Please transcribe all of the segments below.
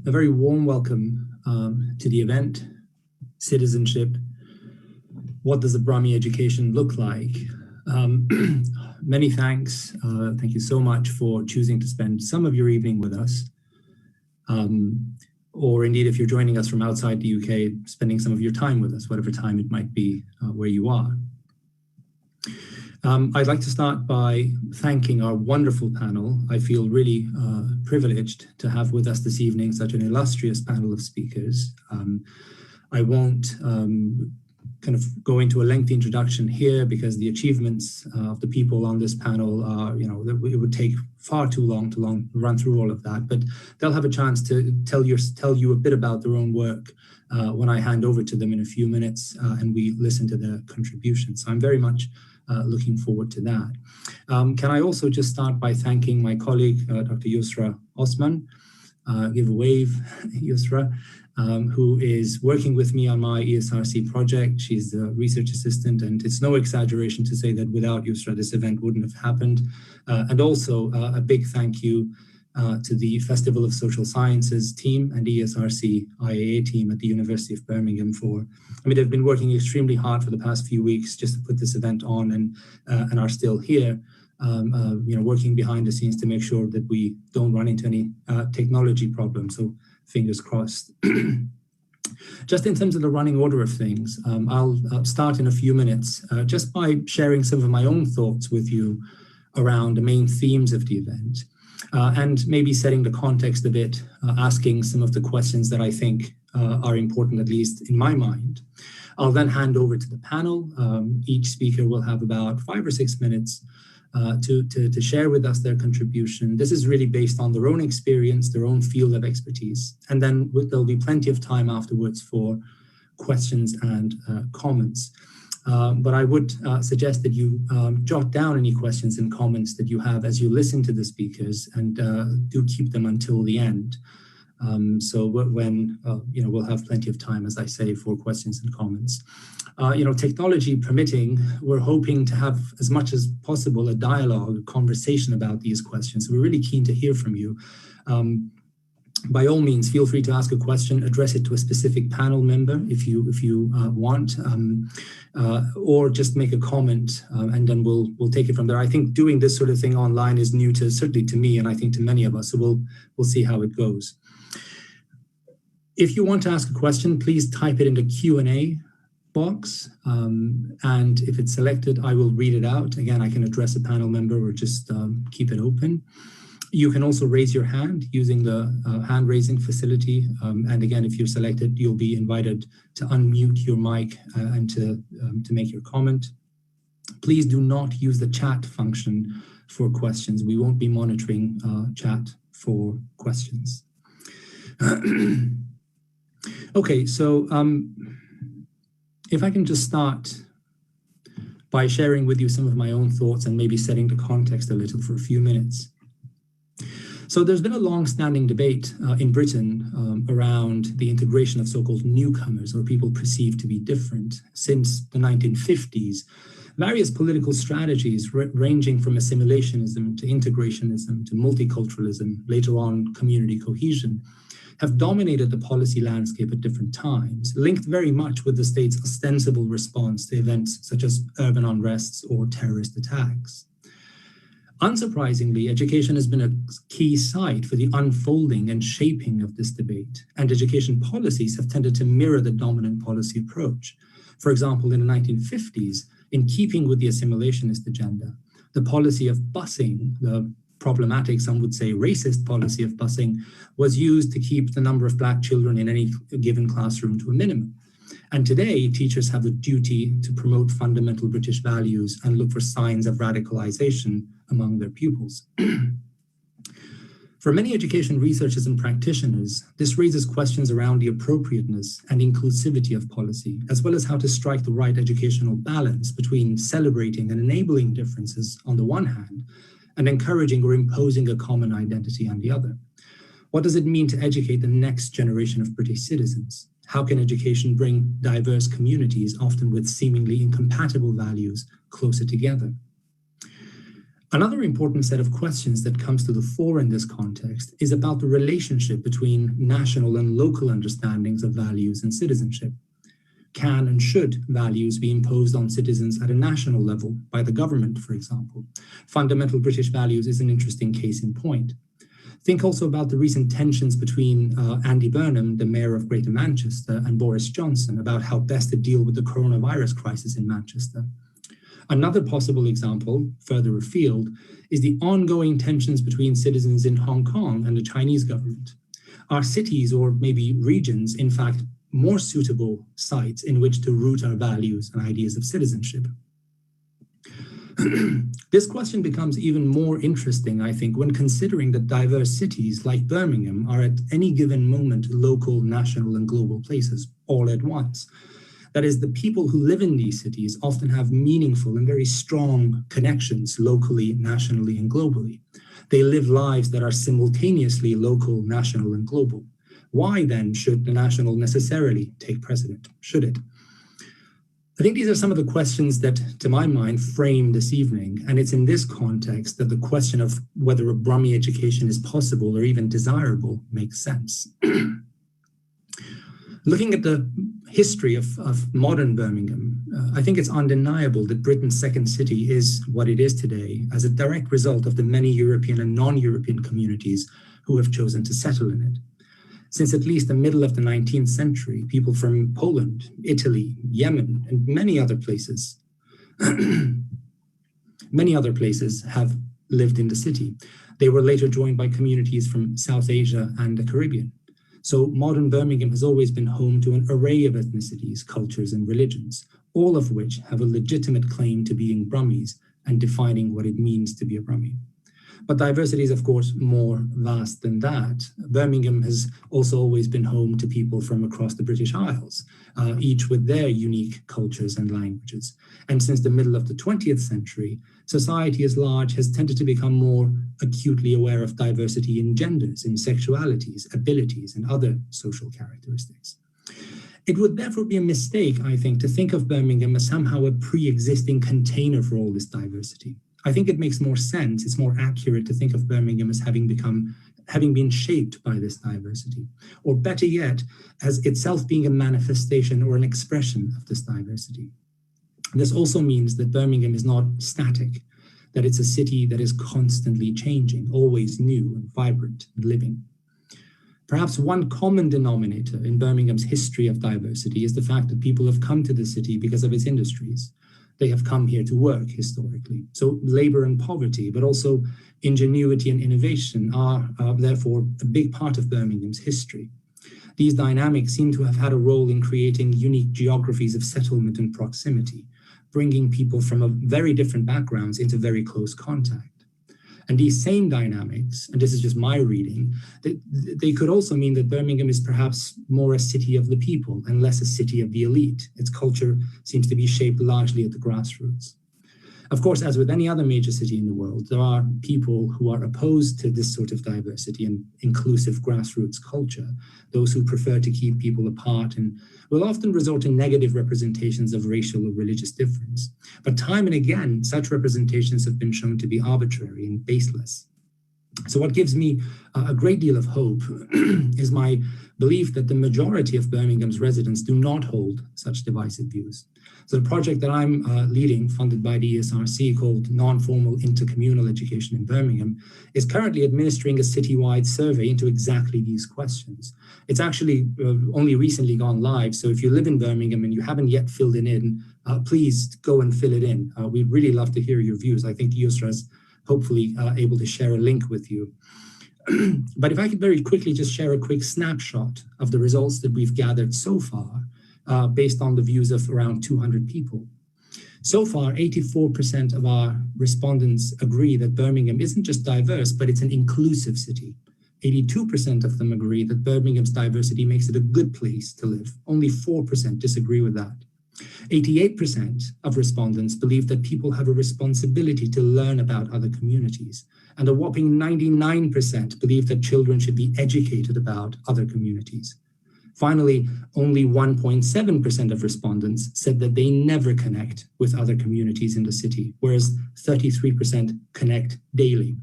A very warm welcome to the event, Citizenship. What does a Brummie education look like? Many thanks. Thank you so much for choosing to spend some of your evening with us. Or indeed, if you're joining us from outside the UK, spending some of your time with us, whatever time it might be where you are. I'd like to start by thanking our wonderful panel. I feel really privileged to have with us this evening such an illustrious panel of speakers. I won't kind of go into a lengthy introduction here because the achievements of the people on this panel are, it would take far too long to run through all of that, but they'll have a chance to tell you a bit about their own work when I hand over to them in a few minutes and we listen to their contributions. So I'm very much looking forward to that. Can I also just start by thanking my colleague, Dr. Yusra Osman, give a wave, Yusra, who is working with me on my ESRC project. She's the research assistant, and it's no exaggeration to say that without Yusra, this event wouldn't have happened. And also a big thank you to the Festival of Social Sciences team and ESRC IAA team at the University of Birmingham they've been working extremely hard for the past few weeks just to put this event on and are still here, working behind the scenes to make sure that we don't run into any technology problems. So fingers crossed. Just in terms of the running order of things, I'll start in a few minutes just by sharing some of my own thoughts with you around the main themes of the event. And maybe setting the context a bit, asking some of the questions that I think are important, at least in my mind. I'll then hand over to the panel. Each speaker will have about 5 or 6 minutes to share with us their contribution. This is really based on their own experience, their own field of expertise. And then there'll be plenty of time afterwards for questions and comments. But I would suggest that you jot down any questions and comments that you have as you listen to the speakers, and do keep them until the end. So when, we'll have plenty of time, as I say, for questions and comments. Technology permitting, we're hoping to have as much as possible a dialogue, a conversation about these questions. So we're really keen to hear from you. By all means, feel free to ask a question, address it to a specific panel member if you want, or just make a comment, and then we'll take it from there. I think doing this sort of thing online is new certainly to me, and I think to many of us. So we'll see how it goes. If you want to ask a question, please type it in the Q&A box, and if it's selected, I will read it out. Again, I can address a panel member or just keep it open. You can also raise your hand using the hand raising facility. And again, if you're selected, you'll be invited to unmute your mic and to make your comment. Please do not use the chat function for questions. We won't be monitoring chat for questions. Okay, so if I can just start by sharing with you some of my own thoughts and maybe setting the context a little for a few minutes. So there's been a long-standing debate in Britain around the integration of so-called newcomers, or people perceived to be different, since the 1950s. Various political strategies ranging from assimilationism to integrationism to multiculturalism, later on community cohesion, have dominated the policy landscape at different times, linked very much with the state's ostensible response to events such as urban unrests or terrorist attacks. Unsurprisingly, education has been a key site for the unfolding and shaping of this debate, and education policies have tended to mirror the dominant policy approach. For example, in the 1950s, in keeping with the assimilationist agenda, the policy of busing, the problematic, some would say racist policy of busing, was used to keep the number of Black children in any given classroom to a minimum. And today, teachers have the duty to promote fundamental British values and look for signs of radicalization among their pupils. For many education researchers and practitioners, this raises questions around the appropriateness and inclusivity of policy, as well as how to strike the right educational balance between celebrating and enabling differences on the one hand, and encouraging or imposing a common identity on the other. What does it mean to educate the next generation of British citizens? How can education bring diverse communities, often with seemingly incompatible values, closer together? Another important set of questions that comes to the fore in this context is about the relationship between national and local understandings of values and citizenship. Can and should values be imposed on citizens at a national level by the government, for example? Fundamental British values is an interesting case in point. Think also about the recent tensions between Andy Burnham, the mayor of Greater Manchester, and Boris Johnson about how best to deal with the coronavirus crisis in Manchester. Another possible example, further afield, is the ongoing tensions between citizens in Hong Kong and the Chinese government. Are cities, or maybe regions, in fact, more suitable sites in which to root our values and ideas of citizenship? This question becomes even more interesting, I think, when considering that diverse cities like Birmingham are at any given moment local, national, and global places all at once. That is, the people who live in these cities often have meaningful and very strong connections locally, nationally, and globally. They live lives that are simultaneously local, national, and global. Why then should the national necessarily take precedent? Should it? I think these are some of the questions that, to my mind, frame this evening. And it's in this context that the question of whether a Brummie education is possible or even desirable makes sense. Looking at the history of modern Birmingham, I think it's undeniable that Britain's second city is what it is today as a direct result of the many European and non-European communities who have chosen to settle in it. Since at least the middle of the 19th century, people from Poland, Italy, Yemen, and many other places have lived in the city. They were later joined by communities from South Asia and the Caribbean. So modern Birmingham has always been home to an array of ethnicities, cultures, and religions, all of which have a legitimate claim to being Brummies and defining what it means to be a Brummie. But diversity is, of course, more vast than that. Birmingham has also always been home to people from across the British Isles, each with their unique cultures and languages. And since the middle of the 20th century, society as large has tended to become more acutely aware of diversity in genders, in sexualities, abilities, and other social characteristics. It would therefore be a mistake, I think, to think of Birmingham as somehow a pre-existing container for all this diversity. I think it makes more sense, it's more accurate to think of Birmingham as having been shaped by this diversity, or better yet, as itself being a manifestation or an expression of this diversity. This also means that Birmingham is not static, that it's a city that is constantly changing, always new and vibrant and living. Perhaps one common denominator in Birmingham's history of diversity is the fact that people have come to the city because of its industries. They have come here to work historically. So labor and poverty, but also ingenuity and innovation are therefore a big part of Birmingham's history. These dynamics seem to have had a role in creating unique geographies of settlement and proximity, bringing people from very different backgrounds into very close contact. And these same dynamics, and this is just my reading, they could also mean that Birmingham is perhaps more a city of the people and less a city of the elite. Its culture seems to be shaped largely at the grassroots. Of course, as with any other major city in the world, there are people who are opposed to this sort of diversity and inclusive grassroots culture, those who prefer to keep people apart and will often resort to negative representations of racial or religious difference. But time and again, such representations have been shown to be arbitrary and baseless. So what gives me a great deal of hope is my belief that the majority of Birmingham's residents do not hold such divisive views. So the project that I'm leading, funded by the ESRC, called Non-Formal Intercommunal Education in Birmingham, is currently administering a citywide survey into exactly these questions. It's actually only recently gone live, so if you live in Birmingham and you haven't yet filled it in, please go and fill it in. We'd really love to hear your views. I think Yusra is hopefully able to share a link with you. But if I could very quickly just share a quick snapshot of the results that we've gathered so far, based on the views of around 200 people. So far, 84% of our respondents agree that Birmingham isn't just diverse, but it's an inclusive city. 82% of them agree that Birmingham's diversity makes it a good place to live. Only 4% disagree with that. 88% of respondents believe that people have a responsibility to learn about other communities, and a whopping 99% believe that children should be educated about other communities. Finally, only 1.7% of respondents said that they never connect with other communities in the city, whereas 33% connect daily.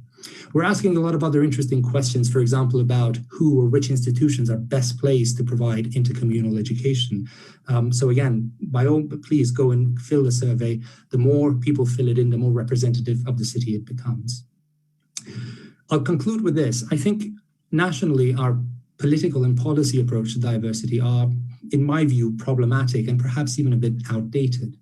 We're asking a lot of other interesting questions, for example, about who or which institutions are best placed to provide intercommunal education. So again, please go and fill the survey. The more people fill it in, the more representative of the city it becomes. I'll conclude with this. I think nationally, our political and policy approach to diversity are, in my view, problematic and perhaps even a bit outdated.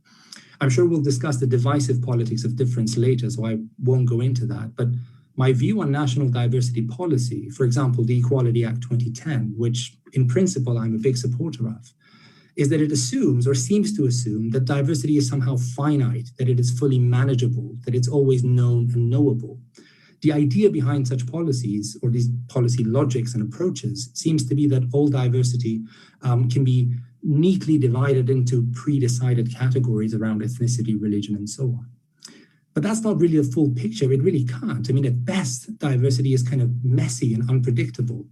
I'm sure we'll discuss the divisive politics of difference later, so I won't go into that. But my view on national diversity policy, for example, the Equality Act 2010, which in principle I'm a big supporter of, is that it assumes or seems to assume that diversity is somehow finite, that it is fully manageable, that it's always known and knowable. The idea behind such policies or these policy logics and approaches seems to be that all diversity can be neatly divided into pre-decided categories around ethnicity, religion, and so on. But that's not really a full picture. It really can't. I mean, at best, diversity is kind of messy and unpredictable.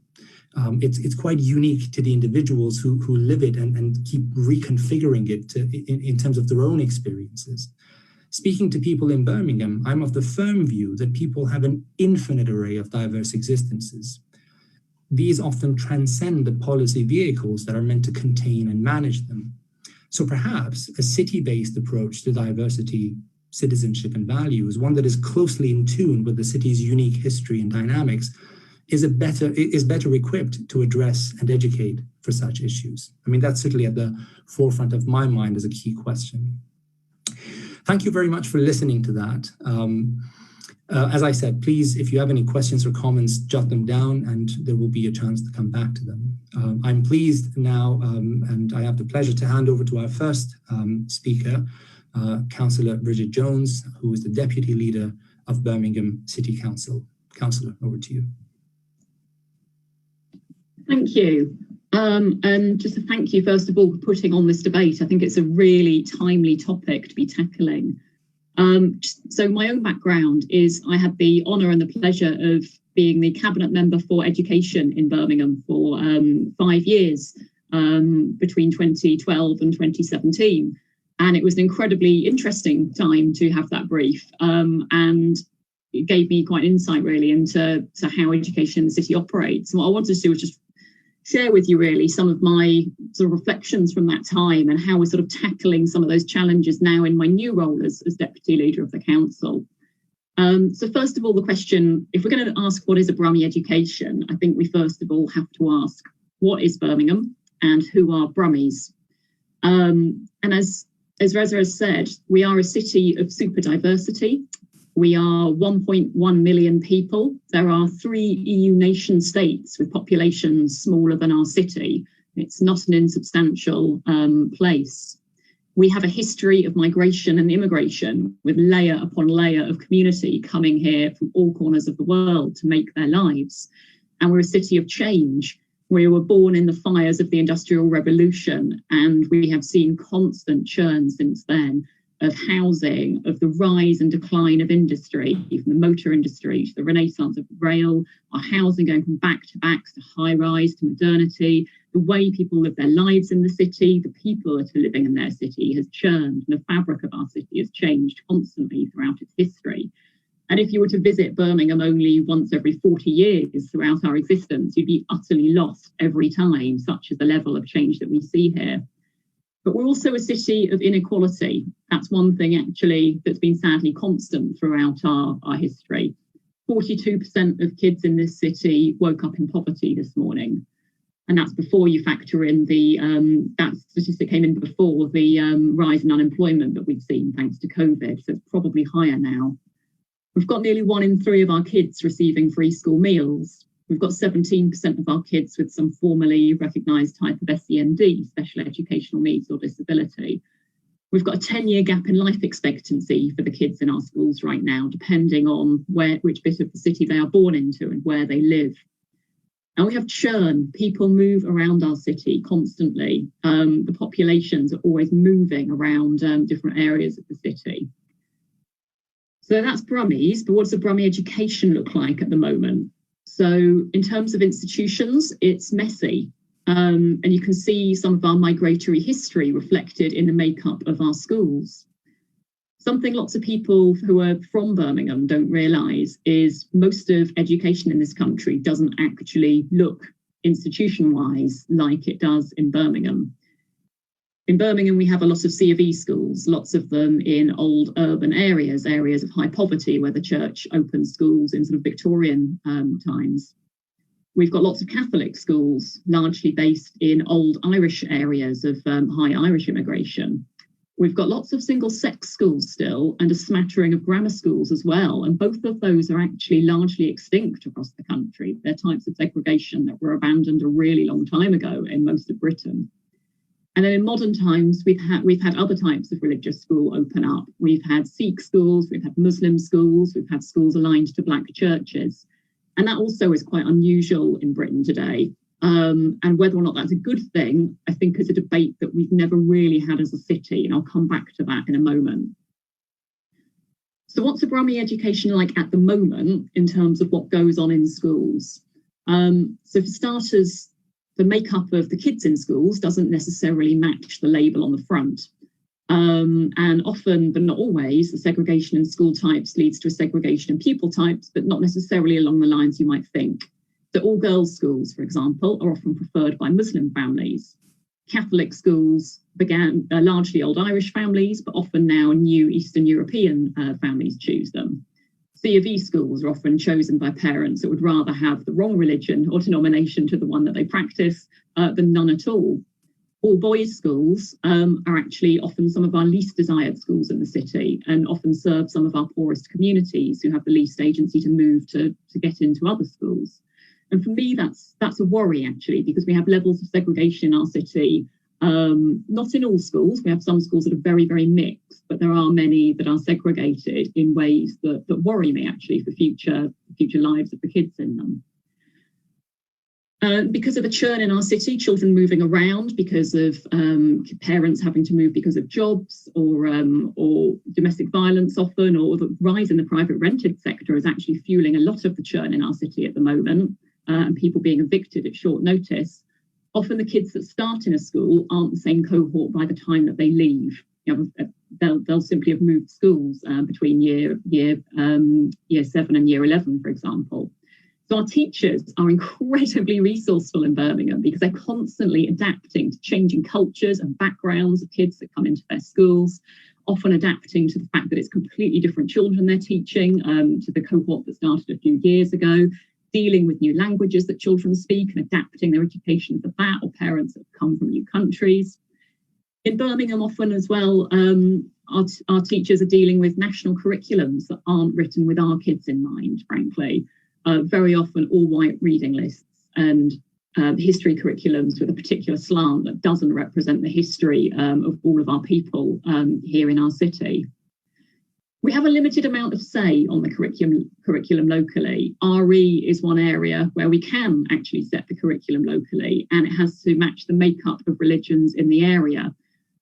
It's quite unique to the individuals who live it and keep reconfiguring it in terms of their own experiences. Speaking to people in Birmingham, I'm of the firm view that people have an infinite array of diverse existences. These often transcend the policy vehicles that are meant to contain and manage them. So perhaps a city-based approach to diversity, citizenship, and values, one that is closely in tune with the city's unique history and dynamics, is better equipped to address and educate for such issues. I mean, that's certainly at the forefront of my mind as a key question. Thank you very much for listening to that. As I said, please, if you have any questions or comments, jot them down and there will be a chance to come back to them. I'm pleased now, and I have the pleasure to hand over to our first speaker, Councillor Bridget Jones, who is the Deputy Leader of Birmingham City Council. Councillor, over to you. Thank you. And just a thank you, first of all, for putting on this debate. I think it's a really timely topic to be tackling. So my own background is I had the honour and the pleasure of being the Cabinet Member for Education in Birmingham for 5 years, between 2012 and 2017. And it was an incredibly interesting time to have that brief. And it gave me quite insight really into how education in the city operates. And what I wanted to do was just share with you really some of my sort of reflections from that time and how we're sort of tackling some of those challenges now in my new role as Deputy Leader of the Council. So first of all, the question, if we're going to ask what is a Brummie education, I think we first of all have to ask what is Birmingham and who are Brummies? And as Reza has said, we are a city of super diversity. We are 1.1 million people. There are 3 EU nation states with populations smaller than our city. It's not an insubstantial place. We have a history of migration and immigration with layer upon layer of community coming here from all corners of the world to make their lives. And we're a city of change. We were born in the fires of the Industrial Revolution, and we have seen constant churn since then of housing, of the rise and decline of industry, from the motor industry to the renaissance of rail, our housing going from back to high rise to modernity, the way people live their lives in the city, the people that are living in their city has churned, and the fabric of our city has changed constantly throughout its history. And if you were to visit Birmingham only once every 40 years throughout our existence, you'd be utterly lost every time, such is the level of change that we see here. But we're also a city of inequality. That's one thing actually that's been sadly constant throughout our history. 42% of kids in this city woke up in poverty this morning. And that's before you factor in that statistic came in before the rise in unemployment that we've seen thanks to COVID. So it's probably higher now. We've got nearly 1 in 3 of our kids receiving free school meals. We've got 17% of our kids with some formally recognised type of SEND, special educational needs or disability. We've got a 10-year gap in life expectancy for the kids in our schools right now, depending on which bit of the city they are born into and where they live. And we have churn. People move around our city constantly. The populations are always moving around different areas of the city. So that's Brummies, but what does a Brummie education look like at the moment? So in terms of institutions, it's messy. And you can see some of our migratory history reflected in the makeup of our schools. Something lots of people who are from Birmingham don't realise is most of education in this country doesn't actually look institution-wise like it does in Birmingham. In Birmingham, we have a lot of C of E schools, lots of them in old urban areas, areas of high poverty where the church opened schools in sort of Victorian times. We've got lots of Catholic schools, largely based in old Irish areas of high Irish immigration. We've got lots of single-sex schools still and a smattering of grammar schools as well. And both of those are actually largely extinct across the country. They're types of segregation that were abandoned a really long time ago in most of Britain. And then in modern times, we've had other types of religious school open up. We've had Sikh schools, we've had Muslim schools, we've had schools aligned to Black churches. And that also is quite unusual in Britain today. And whether or not that's a good thing, I think is a debate that we've never really had as a city. And I'll come back to that in a moment. So what's a Brummie education like at the moment in terms of what goes on in schools? So for starters, the makeup of the kids in schools doesn't necessarily match the label on the front. And often, but not always, the segregation in school types leads to a segregation in pupil types, but not necessarily along the lines you might think. So all girls schools, for example, are often preferred by Muslim families. Catholic schools began largely old Irish families, but often now new Eastern European families choose them. C of E schools are often chosen by parents that would rather have the wrong religion or denomination to the one that they practice than none at all. All boys schools are actually often some of our least desired schools in the city and often serve some of our poorest communities who have the least agency to move to get into other schools. And for me, that's a worry, actually, because we have levels of segregation in our city. Not in all schools. We have some schools that are very, very mixed, but there are many that are segregated in ways that worry me, actually, for future lives of the kids in them. Because of the churn in our city, children moving around because of parents having to move because of jobs or domestic violence often, or the rise in the private rented sector is actually fueling a lot of the churn in our city at the moment, and people being evicted at short notice. Often the kids that start in a school aren't the same cohort by the time that they leave. You know, they'll simply have moved schools between year 7 and year 11, for example. So our teachers are incredibly resourceful in Birmingham because they're constantly adapting to changing cultures and backgrounds of kids that come into their schools, often adapting to the fact that it's completely different children they're teaching to the cohort that started a few years ago, dealing with new languages that children speak and adapting their education to that, or parents that have come from new countries. In Birmingham often as well, our teachers are dealing with national curriculums that aren't written with our kids in mind, frankly. Very often all white reading lists and history curriculums with a particular slant that doesn't represent the history of all of our people here in our city. We have a limited amount of say on the curriculum locally. RE is one area where we can actually set the curriculum locally, and it has to match the makeup of religions in the area.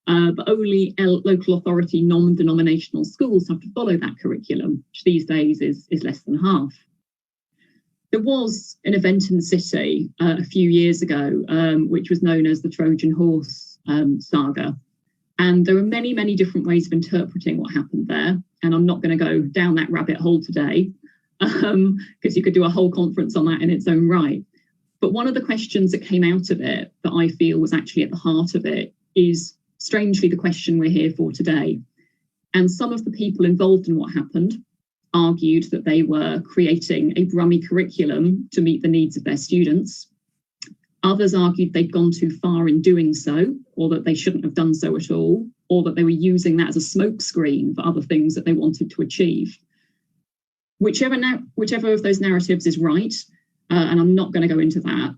But only local authority non-denominational schools have to follow that curriculum, which these days is less than half. There was an event in the city a few years ago, which was known as the Trojan horse saga. And there are many, many different ways of interpreting what happened there. And I'm not going to go down that rabbit hole today, because you could do a whole conference on that in its own right. But one of the questions that came out of it that I feel was actually at the heart of it is strangely the question we're here for today. And some of the people involved in what happened argued that they were creating a Brummie curriculum to meet the needs of their students. Others argued they'd gone too far in doing so, or that they shouldn't have done so at all, or that they were using that as a smokescreen for other things that they wanted to achieve. Whichever of those narratives is right, and I'm not going to go into that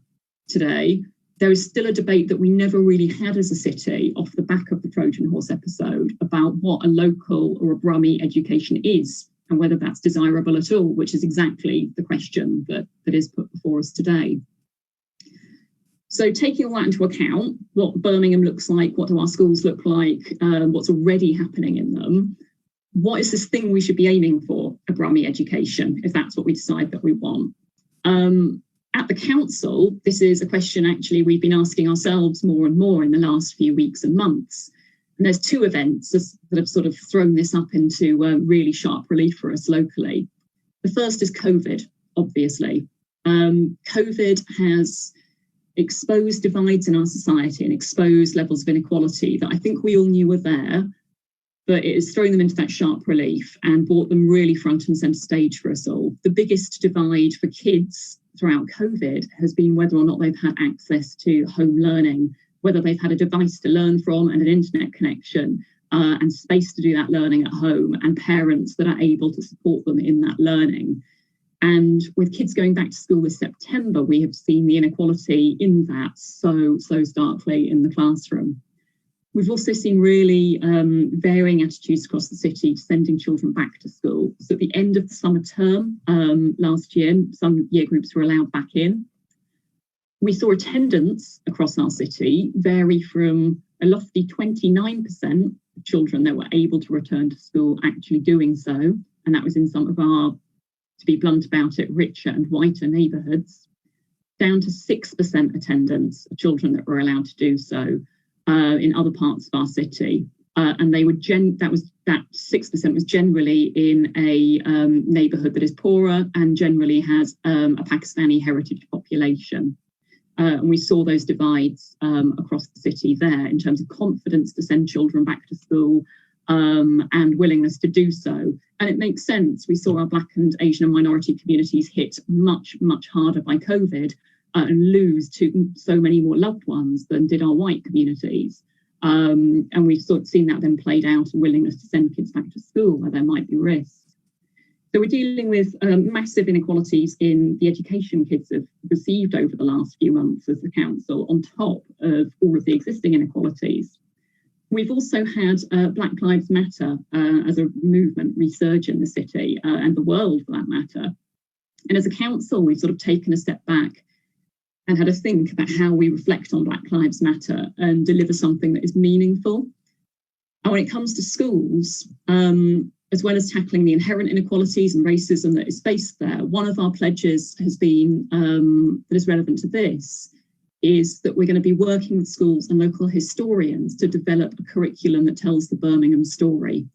today, there is still a debate that we never really had as a city off the back of the Trojan horse episode about what a local or a Brummie education is and whether that's desirable at all, which is exactly the question that is put before us today. So taking all that into account, what Birmingham looks like, what do our schools look like, what's already happening in them, what is this thing we should be aiming for, a Brummie education, if that's what we decide that we want? At the council, this is a question actually we've been asking ourselves more and more in the last few weeks and months. And there's two events that have sort of thrown this up into really sharp relief for us locally. The first is COVID, obviously. COVID has exposed divides in our society and exposed levels of inequality that I think we all knew were there, but it has thrown them into that sharp relief and brought them really front and centre stage for us all. The biggest divide for kids throughout COVID has been whether or not they've had access to home learning, whether they've had a device to learn from and an internet connection and space to do that learning at home, and parents that are able to support them in that learning. And with kids going back to school this September, we have seen the inequality in that so starkly in the classroom. We've also seen really varying attitudes across the city to sending children back to school. So at the end of the summer term last year, some year groups were allowed back in. We saw attendance across our city vary from a lofty 29% of children that were able to return to school actually doing so. And that was in some of our, to be blunt about it, richer and whiter neighbourhoods, down to 6% attendance of children that were allowed to do so in other parts of our city. And they were that 6% was generally in a neighbourhood that is poorer and generally has a Pakistani heritage population. And we saw those divides across the city there in terms of confidence to send children back to school and willingness to do so. And it makes sense. We saw our Black and Asian and minority communities hit much, much harder by COVID and lose to so many more loved ones than did our white communities. And we've sort of seen that then played out in willingness to send kids back to school where there might be risks. So we're dealing with massive inequalities in the education kids have received over the last few months as the council, on top of all of the existing inequalities. We've also had Black Lives Matter as a movement resurge in the city and the world for that matter. And as a council, we've sort of taken a step back and had a think about how we reflect on Black Lives Matter and deliver something that is meaningful. And when it comes to schools, as well as tackling the inherent inequalities and racism that is faced there, one of our pledges has been, that is relevant to this, is that we're going to be working with schools and local historians to develop a curriculum that tells the Birmingham story.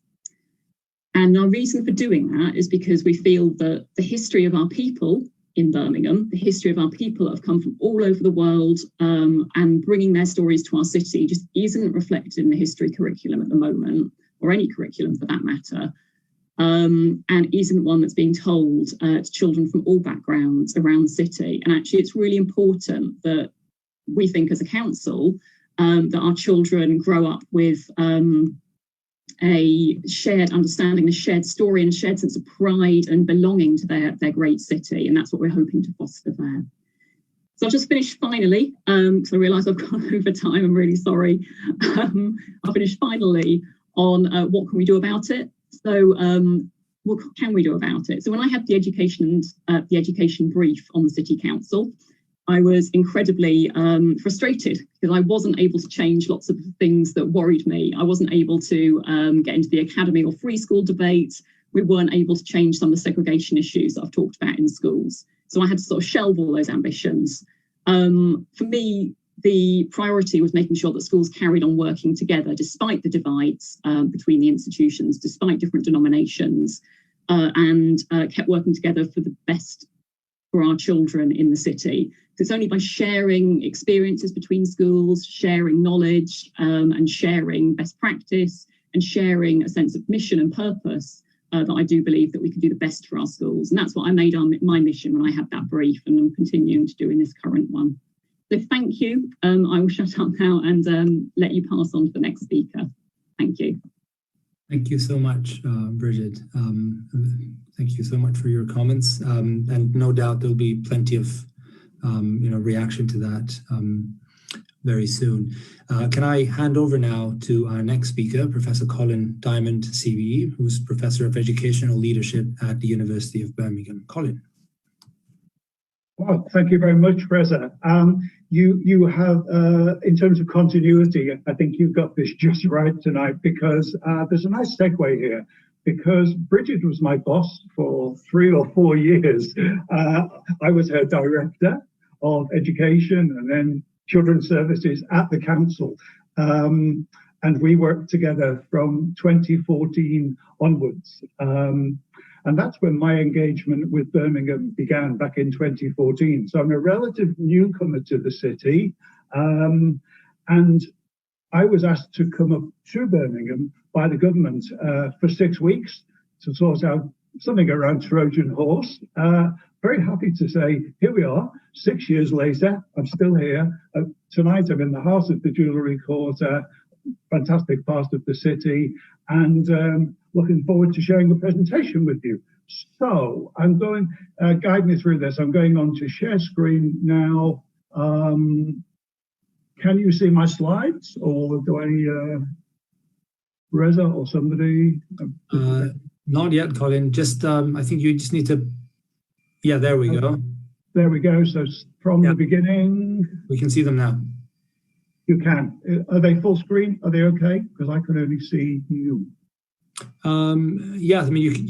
And our reason for doing that is because we feel that the history of our people in Birmingham, the history of our people that have come from all over the world and bringing their stories to our city just isn't reflected in the history curriculum at the moment, or any curriculum for that matter, and isn't one that's being told to children from all backgrounds around the city. And actually it's really important that we think as a council that our children grow up with a shared understanding, a shared story and a shared sense of pride and belonging to their great city. And that's what we're hoping to foster there. So I'll just finish finally, because I realise I've gone over time, I'm really sorry. I'll finish finally on what can we do about it. So what can we do about it? So when I had the education brief on the City Council, I was incredibly frustrated because I wasn't able to change lots of things that worried me. I wasn't able to get into the academy or free school debate. We weren't able to change some of the segregation issues that I've talked about in schools. So I had to sort of shelve all those ambitions. For me, the priority was making sure that schools carried on working together despite the divides between the institutions, despite different denominations, and kept working together for the best for our children in the city. It's only by sharing experiences between schools, sharing knowledge and sharing best practice and sharing a sense of mission and purpose that I do believe that we can do the best for our schools. And that's what I made my mission when I had that brief, and I'm continuing to do in this current one. So thank you. I will shut up now and let you pass on to the next speaker. Thank you. Thank you so much, Bridget. Thank you so much for your comments. And no doubt there'll be plenty of reaction to that very soon. Can I hand over now to our next speaker, Professor Colin Diamond, CBE, who's Professor of Educational Leadership at the University of Birmingham. Colin. Well, thank you very much, Reza. You have, in terms of continuity, I think you've got this just right tonight, because there's a nice segue here. Because Bridget was my boss for 3 or 4 years. I was her director. of education and then children's services at the council. And we worked together from 2014 onwards. And that's when my engagement with Birmingham began back in 2014. So I'm a relative newcomer to the city. And I was asked to come up to Birmingham by the government for 6 weeks to sort out something around Trojan horse. Very happy to say, here we are, 6 years later, I'm still here. Tonight I'm in the heart of the Jewellery Quarter, fantastic part of the city, and looking forward to sharing the presentation with you. So I'm going, guide me through this. I'm going on to share screen now. Can you see my slides, or do I, Reza or somebody? Not yet, Colin. Just, I think you just need to, yeah, there we go. There we go. So from the beginning. We can see them now. You can. Are they full screen? Are they okay? Because I can only see you. Yeah, I mean, you can,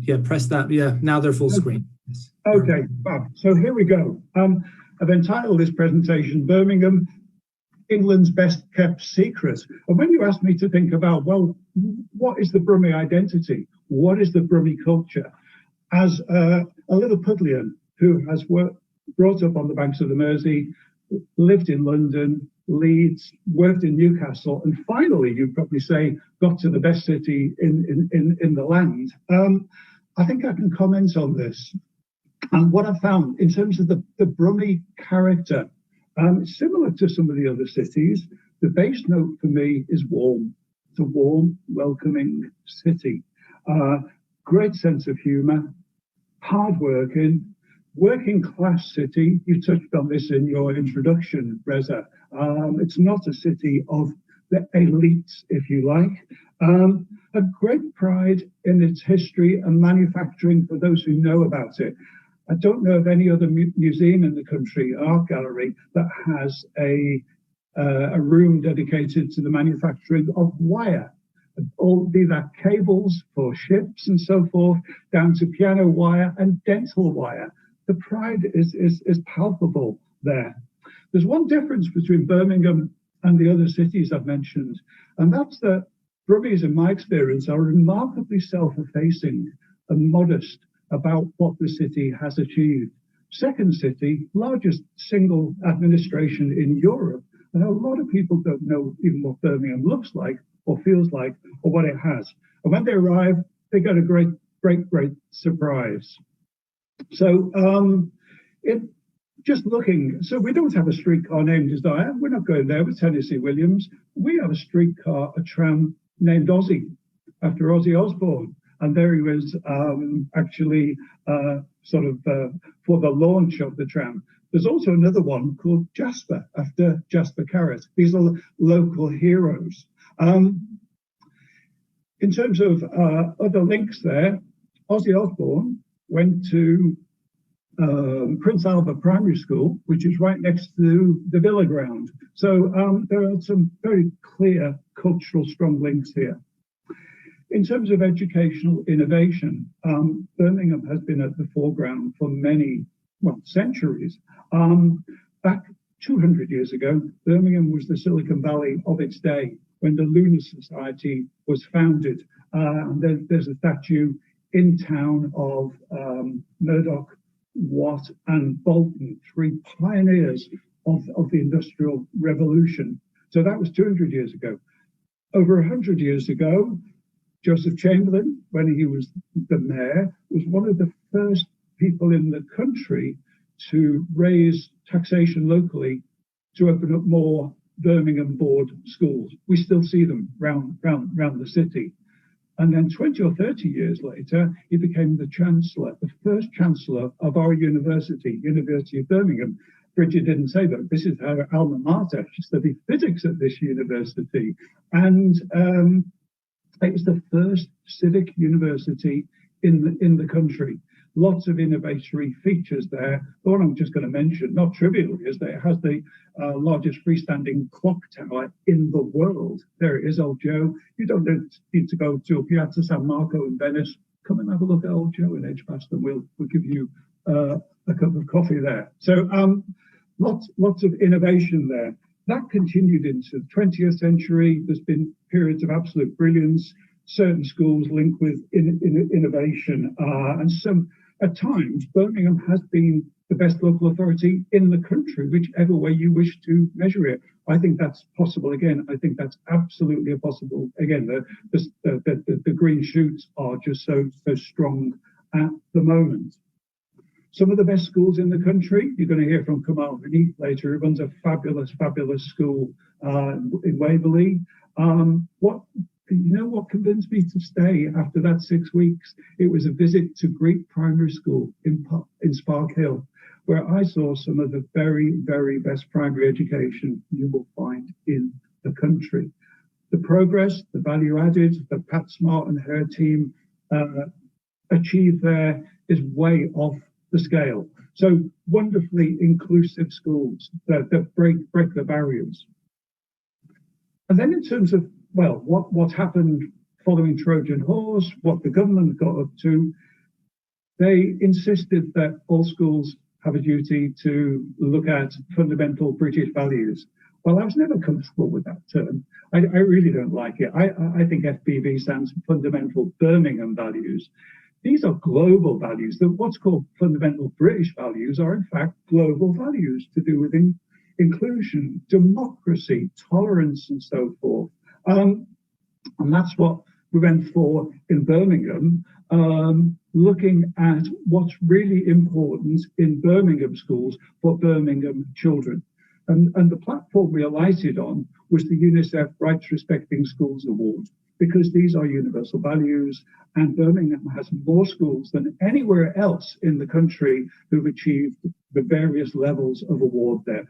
yeah, press that. Yeah, now they're full screen. Yes. Okay, so here we go. I've entitled this presentation, Birmingham, England's Best Kept Secret. And when you ask me to think about, well, what is the Brummie identity? What is the Brummie culture? As a little Pudlian who has brought up on the banks of the Mersey, lived in London, Leeds, worked in Newcastle, and finally, you'd probably say, got to the best city in the land. I think I can comment on this. And what I found in terms of the Brummie character, similar to some of the other cities, the base note for me is warm. It's a warm, welcoming city. Great sense of humour, hardworking, working class city. You touched on this in your introduction, Reza. It's not a city of the elites, if you like. A great pride in its history and manufacturing for those who know about it. I don't know of any other museum in the country, art gallery, that has a room dedicated to the manufacturing of wire, be that cables for ships and so forth, down to piano wire and dental wire. The pride is palpable there. There's one difference between Birmingham and the other cities I've mentioned, and that's that Brummies, in my experience, are remarkably self-effacing and modest about what the city has achieved. Second city, largest single administration in Europe, and a lot of people don't know even what Birmingham looks like or feels like or what it has. And when they arrive, they get a great surprise. So just looking, so we don't have a streetcar named Desire. We're not going there with Tennessee Williams. We have a streetcar, a tram named Ozzy, after Ozzy Osbourne. And there he was actually for the launch of the tram. There's also another one called Jasper, after Jasper Carrot. These are local heroes. In terms of other links there, Ozzy Osbourne went to Prince Albert Primary School, which is right next to the Villa Ground. So there are some very clear cultural strong links here. In terms of educational innovation, Birmingham has been at the foreground for many, centuries. Back 200 years ago, Birmingham was the Silicon Valley of its day when the Lunar Society was founded. There's a statue in town of Murdoch, Watt, and Bolton, three pioneers of the Industrial Revolution. So that was 200 years ago. Over 100 years ago, Joseph Chamberlain, when he was the mayor, was one of the first people in the country to raise taxation locally to open up more Birmingham board schools. We still see them round the city. And then 20 or 30 years later, he became the chancellor, the first chancellor of our university, University of Birmingham. Bridget didn't say that. This is her alma mater. She studied physics at this university. And it was the first civic university in the country. Lots of innovatory features there. The one I'm just going to mention, not trivial, is that it has the largest freestanding clock tower in the world. There it is, Old Joe. You don't need to go to Piazza San Marco in Venice. Come and have a look at Old Joe in Edgbaston. We'll give you a cup of coffee there. So lots of innovation there. That continued into the 20th century. There's been periods of absolute brilliance, certain schools linked with innovation, and some, at times, Birmingham has been the best local authority in the country, whichever way you wish to measure it. I think that's possible. Again, I think that's absolutely possible. Again, the green shoots are just so strong at the moment. Some of the best schools in the country, you're going to hear from Kamal later, who runs a fabulous school in Waverley. What convinced me to stay after that 6 weeks? It was a visit to Greek Primary School in Spark Hill, where I saw some of the very, very best primary education you will find in the country. The progress, the value added that Pat Smart and her team achieved there is way off the scale. So wonderfully inclusive schools that break the barriers. And then in terms of, well, what happened following Trojan Horse, what the government got up to, they insisted that all schools have a duty to look at fundamental British values. Well, I was never comfortable with that term. I really don't like it. I think FBV stands for Fundamental Birmingham Values. These are global values. What's called fundamental British values are in fact global values to do with inclusion, democracy, tolerance, and so forth. And that's what we went for in Birmingham, looking at what's really important in Birmingham schools for Birmingham children. And the platform we alighted on was the Unicef Rights Respecting Schools Award, because these are universal values, and Birmingham has more schools than anywhere else in the country who've achieved the various levels of award there.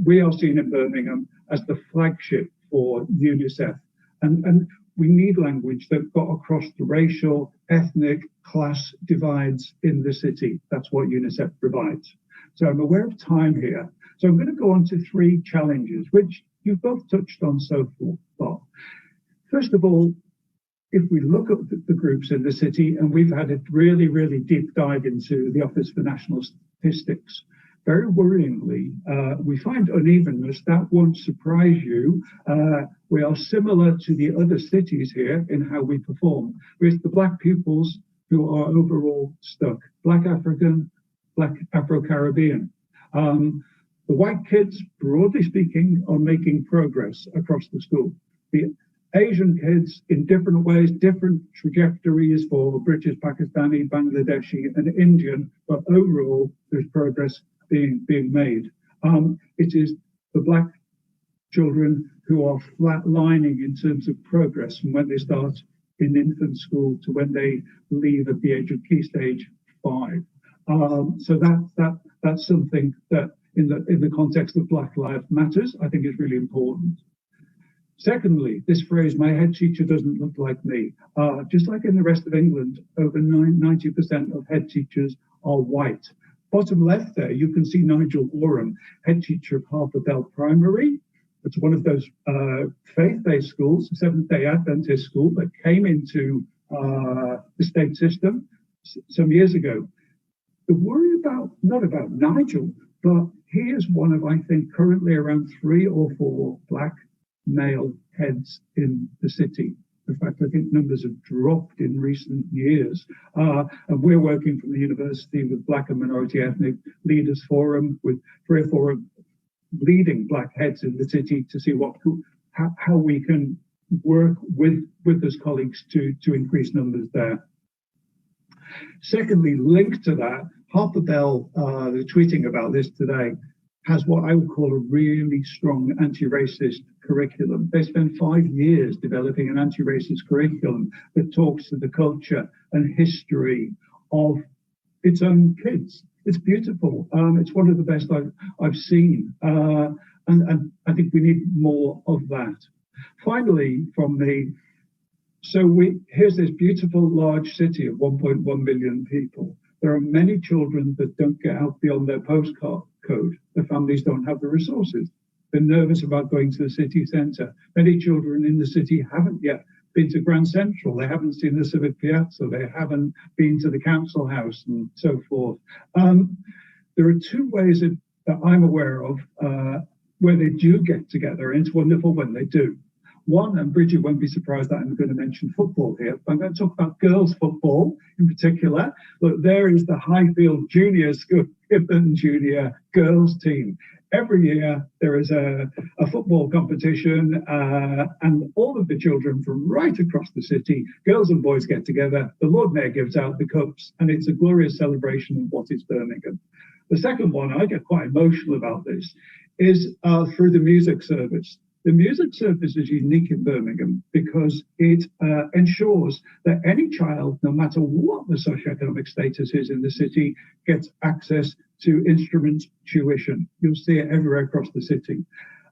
We are seen in Birmingham as the flagship for UNICEF, and we need language that got across the racial, ethnic, class divides in the city. That's what UNICEF provides. So I'm aware of time here. So I'm going to go on to 3 challenges, which you've both touched on so far. First of all, if we look at the groups in the city, and we've had a really, really deep dive into the Office for National Statistics, very worryingly, we find unevenness. That won't surprise you. We are similar to the other cities here in how we perform, with the Black pupils who are overall stuck. Black African, Black Afro-Caribbean. The white kids, broadly speaking, are making progress across the school. The Asian kids in different ways, different trajectories for British, Pakistani, Bangladeshi, and Indian, but overall there's progress being made. It is the Black children who are flatlining in terms of progress from when they start in infant school to when they leave at the age of key stage 5. So that's something that in the context of Black Lives Matters, I think is really important. Secondly, this phrase, my head teacher doesn't look like me. Just like in the rest of England, over 90% of head teachers are white. Bottom left there, you can see Nigel Gorham, head teacher of Harperdale Primary. It's one of those faith-based schools, Seventh-day Adventist school that came into the state system some years ago. The worry not about Nigel, but he is one of, I think, currently around 3 or 4 Black male heads in the city. In fact, I think numbers have dropped in recent years. And we're working from the university with Black and Minority Ethnic Leaders Forum with 3 or 4 leading Black heads in the city to see how we can work with those colleagues to increase numbers there. Secondly, linked to that, Harperdale, tweeting about this today, has what I would call a really strong anti-racist curriculum. They spent 5 years developing an anti-racist curriculum that talks to the culture and history of its own kids. It's beautiful. It's one of the best I've seen. And I think we need more of that. Finally, from me, here's this beautiful large city of 1.1 million people. There are many children that don't get out beyond their postcode. The families don't have the resources. They're nervous about going to the city centre. Many children in the city haven't yet been to Grand Central, they haven't seen the Civic Piazza, they haven't been to the Council House and so forth. There are two ways that I'm aware of where they do get together, and it's wonderful when they do. One, and Bridget won't be surprised that I'm going to mention football here, but I'm going to talk about girls' football in particular. Look, there is the Highfield Junior School and Junior girls team. Every year there is a football competition and all of the children from right across the city, girls and boys, get together. The Lord Mayor gives out the cups and it's a glorious celebration of what is Birmingham. The second one, I get quite emotional about this, is through the music service. The music service is unique in Birmingham because it ensures that any child, no matter what the socioeconomic status is in the city, gets access to instrument tuition. You'll see it everywhere across the city.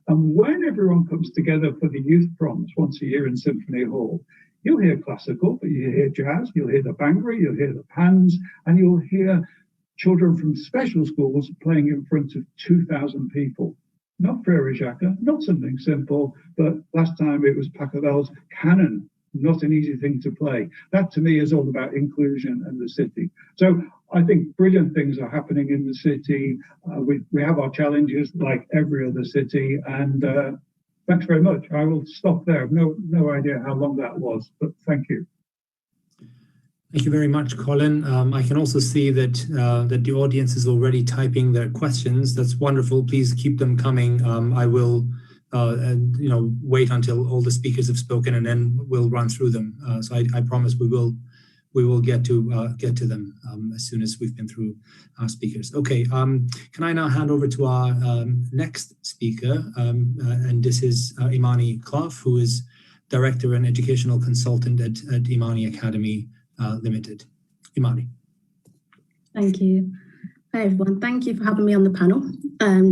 And when everyone comes together for the youth proms once a year in Symphony Hall, you'll hear classical, but you'll hear jazz, you'll hear the bhangra, you'll hear the pans, and you'll hear children from special schools playing in front of 2,000 people. Not Frere Jacques, not something simple, but last time it was Pachelbel's Canon, not an easy thing to play. That to me is all about inclusion and the city. So I think brilliant things are happening in the city. We have our challenges like every other city, and thanks very much. I will stop there. I've no idea how long that was, but thank you. Thank you very much, Colin. I can also see that that the audience is already typing their questions. That's wonderful. Please keep them coming. I will, wait until all the speakers have spoken, and then we'll run through them. So I promise we will get to them as soon as we've been through our speakers. Okay. Can I now hand over to our next speaker, and this is Imani Clough, who is Director and Educational Consultant at Imani Academy Limited. Imani. Thank you. Hi everyone, thank you for having me on the panel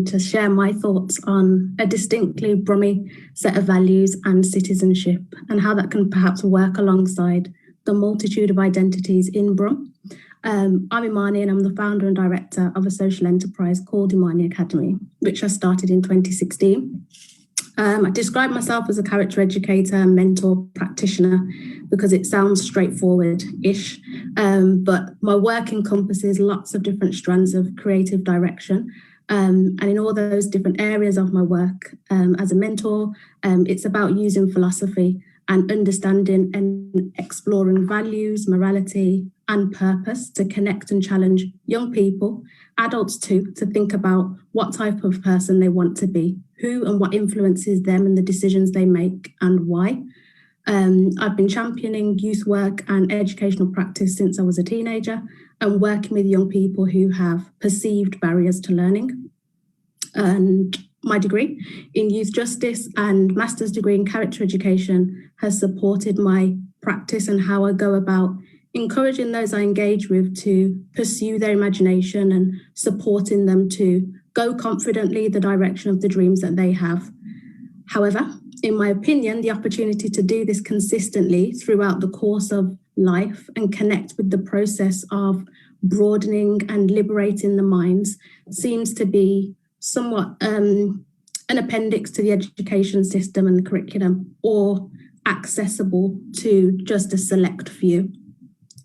to share my thoughts on a distinctly Brummie set of values and citizenship and how that can perhaps work alongside the multitude of identities in Brum. I'm Imani and I'm the founder and director of a social enterprise called Imani Academy, which I started in 2016. I describe myself as a character educator, mentor, practitioner, because it sounds straightforward-ish, but my work encompasses lots of different strands of creative direction. And in all those different areas of my work as a mentor, it's about using philosophy and understanding and exploring values, morality, and purpose to connect and challenge young people, adults too, to think about what type of person they want to be, who and what influences them and the decisions they make and why. I've been championing youth work and educational practice since I was a teenager and working with young people who have perceived barriers to learning. And my degree in youth justice and master's degree in character education has supported my practice and how I go about encouraging those I engage with to pursue their imagination and supporting them to go confidently the direction of the dreams that they have. However, in my opinion, the opportunity to do this consistently throughout the course of life and connect with the process of broadening and liberating the minds seems to be somewhat an appendix to the education system and the curriculum, or accessible to just a select few.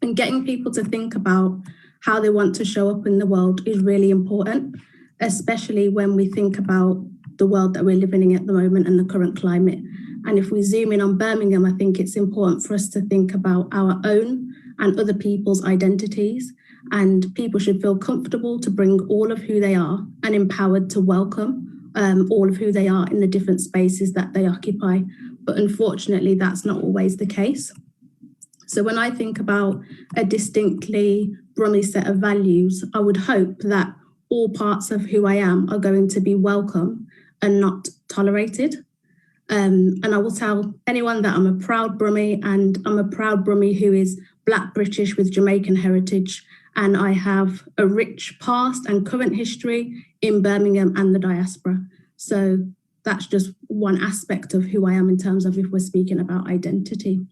And getting people to think about how they want to show up in the world is really important, especially when we think about the world that we're living in at the moment and the current climate. And if we zoom in on Birmingham, I think it's important for us to think about our own and other people's identities. And people should feel comfortable to bring all of who they are and empowered to welcome all of who they are in the different spaces that they occupy. But unfortunately, that's not always the case. So when I think about a distinctly Brummie set of values, I would hope that all parts of who I am are going to be welcome and not tolerated. And I will tell anyone that I'm a proud Brummie, and I'm a proud Brummie who is Black British with Jamaican heritage. And I have a rich past and current history in Birmingham and the diaspora. So that's just one aspect of who I am in terms of if we're speaking about identity.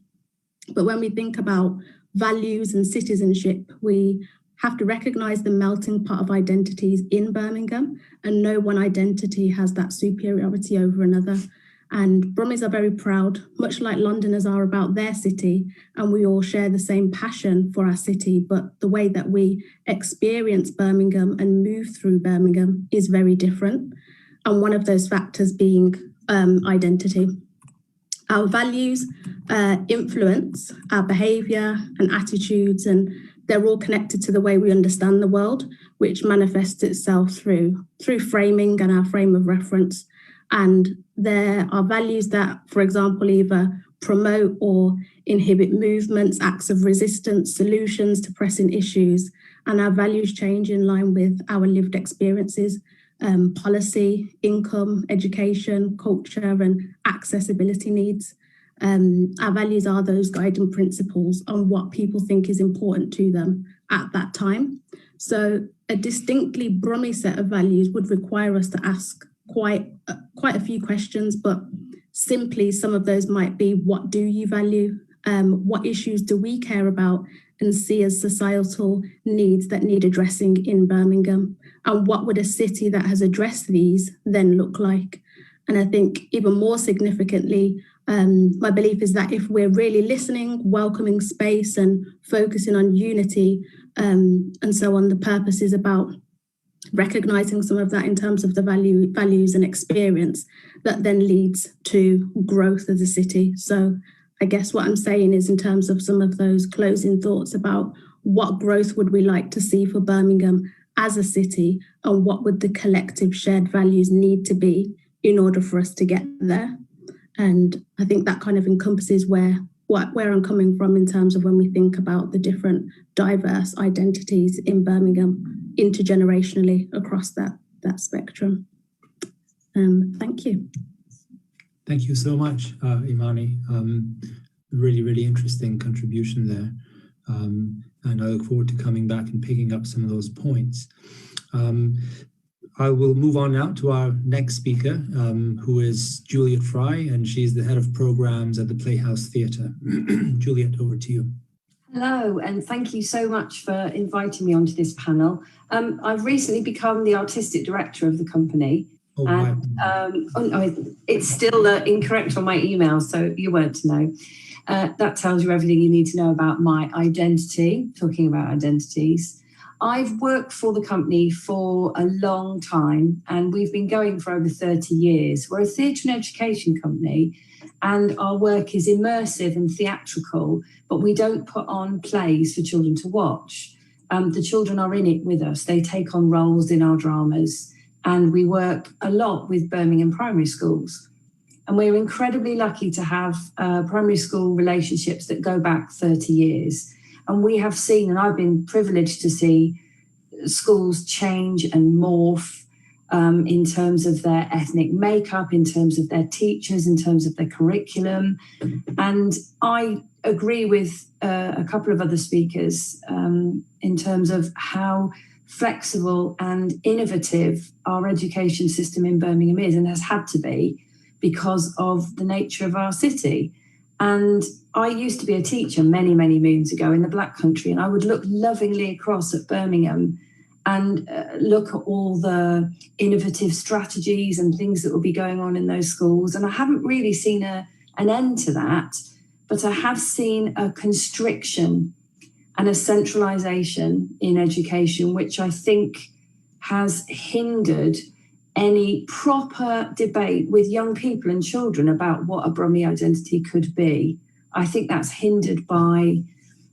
But when we think about values and citizenship, we have to recognise the melting pot of identities in Birmingham, and no one identity has that superiority over another. And Brummies are very proud, much like Londoners are about their city, and we all share the same passion for our city, but the way that we experience Birmingham and move through Birmingham is very different. And one of those factors being identity. Our values influence our behaviour and attitudes, and they're all connected to the way we understand the world, which manifests itself through framing and our frame of reference. And there are values that, for example, either promote or inhibit movements, acts of resistance, solutions to pressing issues. And our values change in line with our lived experiences, policy, income, education, culture, and accessibility needs. Our values are those guiding principles on what people think is important to them at that time. So a distinctly Brummie set of values would require us to ask quite a few questions, but simply some of those might be, what do you value? What issues do we care about and see as societal needs that need addressing in Birmingham? And what would a city that has addressed these then look like? And I think even more significantly, my belief is that if we're really listening, welcoming space and focusing on unity and so on, the purpose is about recognizing some of that in terms of the values and experience that then leads to growth of the city. So I guess what I'm saying is, in terms of some of those closing thoughts about what growth would we like to see for Birmingham as a city, and what would the collective shared values need to be in order for us to get there. And I think that kind of encompasses where I'm coming from in terms of when we think about the different diverse identities in Birmingham intergenerationally across that spectrum. Thank you. Thank you so much, Imani. Really, really interesting contribution there. And I look forward to coming back and picking up some of those points. I will move on now to our next speaker, who is Juliet Fry, and she's the head of programs at the Playhouse Theatre. Juliet, over to you. Hello, and thank you so much for inviting me onto this panel. I've recently become the artistic director of the company. Oh, and it's still incorrect on my email, so you weren't to know. That tells you everything you need to know about my identity, talking about identities. I've worked for the company for a long time, and we've been going for over 30 years. We're a theatre and education company, and our work is immersive and theatrical, but we don't put on plays for children to watch. The children are in it with us. They take on roles in our dramas, and we work a lot with Birmingham primary schools. And we're incredibly lucky to have primary school relationships that go back 30 years. And we have seen, and I've been privileged to see, schools change and morph in terms of their ethnic makeup, in terms of their teachers, in terms of their curriculum. And I agree with a couple of other speakers in terms of how flexible and innovative our education system in Birmingham is, and has had to be, because of the nature of our city. And I used to be a teacher many, many moons ago in the Black Country, and I would look lovingly across at Birmingham and look at all the innovative strategies and things that will be going on in those schools. And I haven't really seen an end to that, but I have seen a constriction and a centralisation in education, which I think has hindered any proper debate with young people and children about what a Brummie identity could be. I think that's hindered by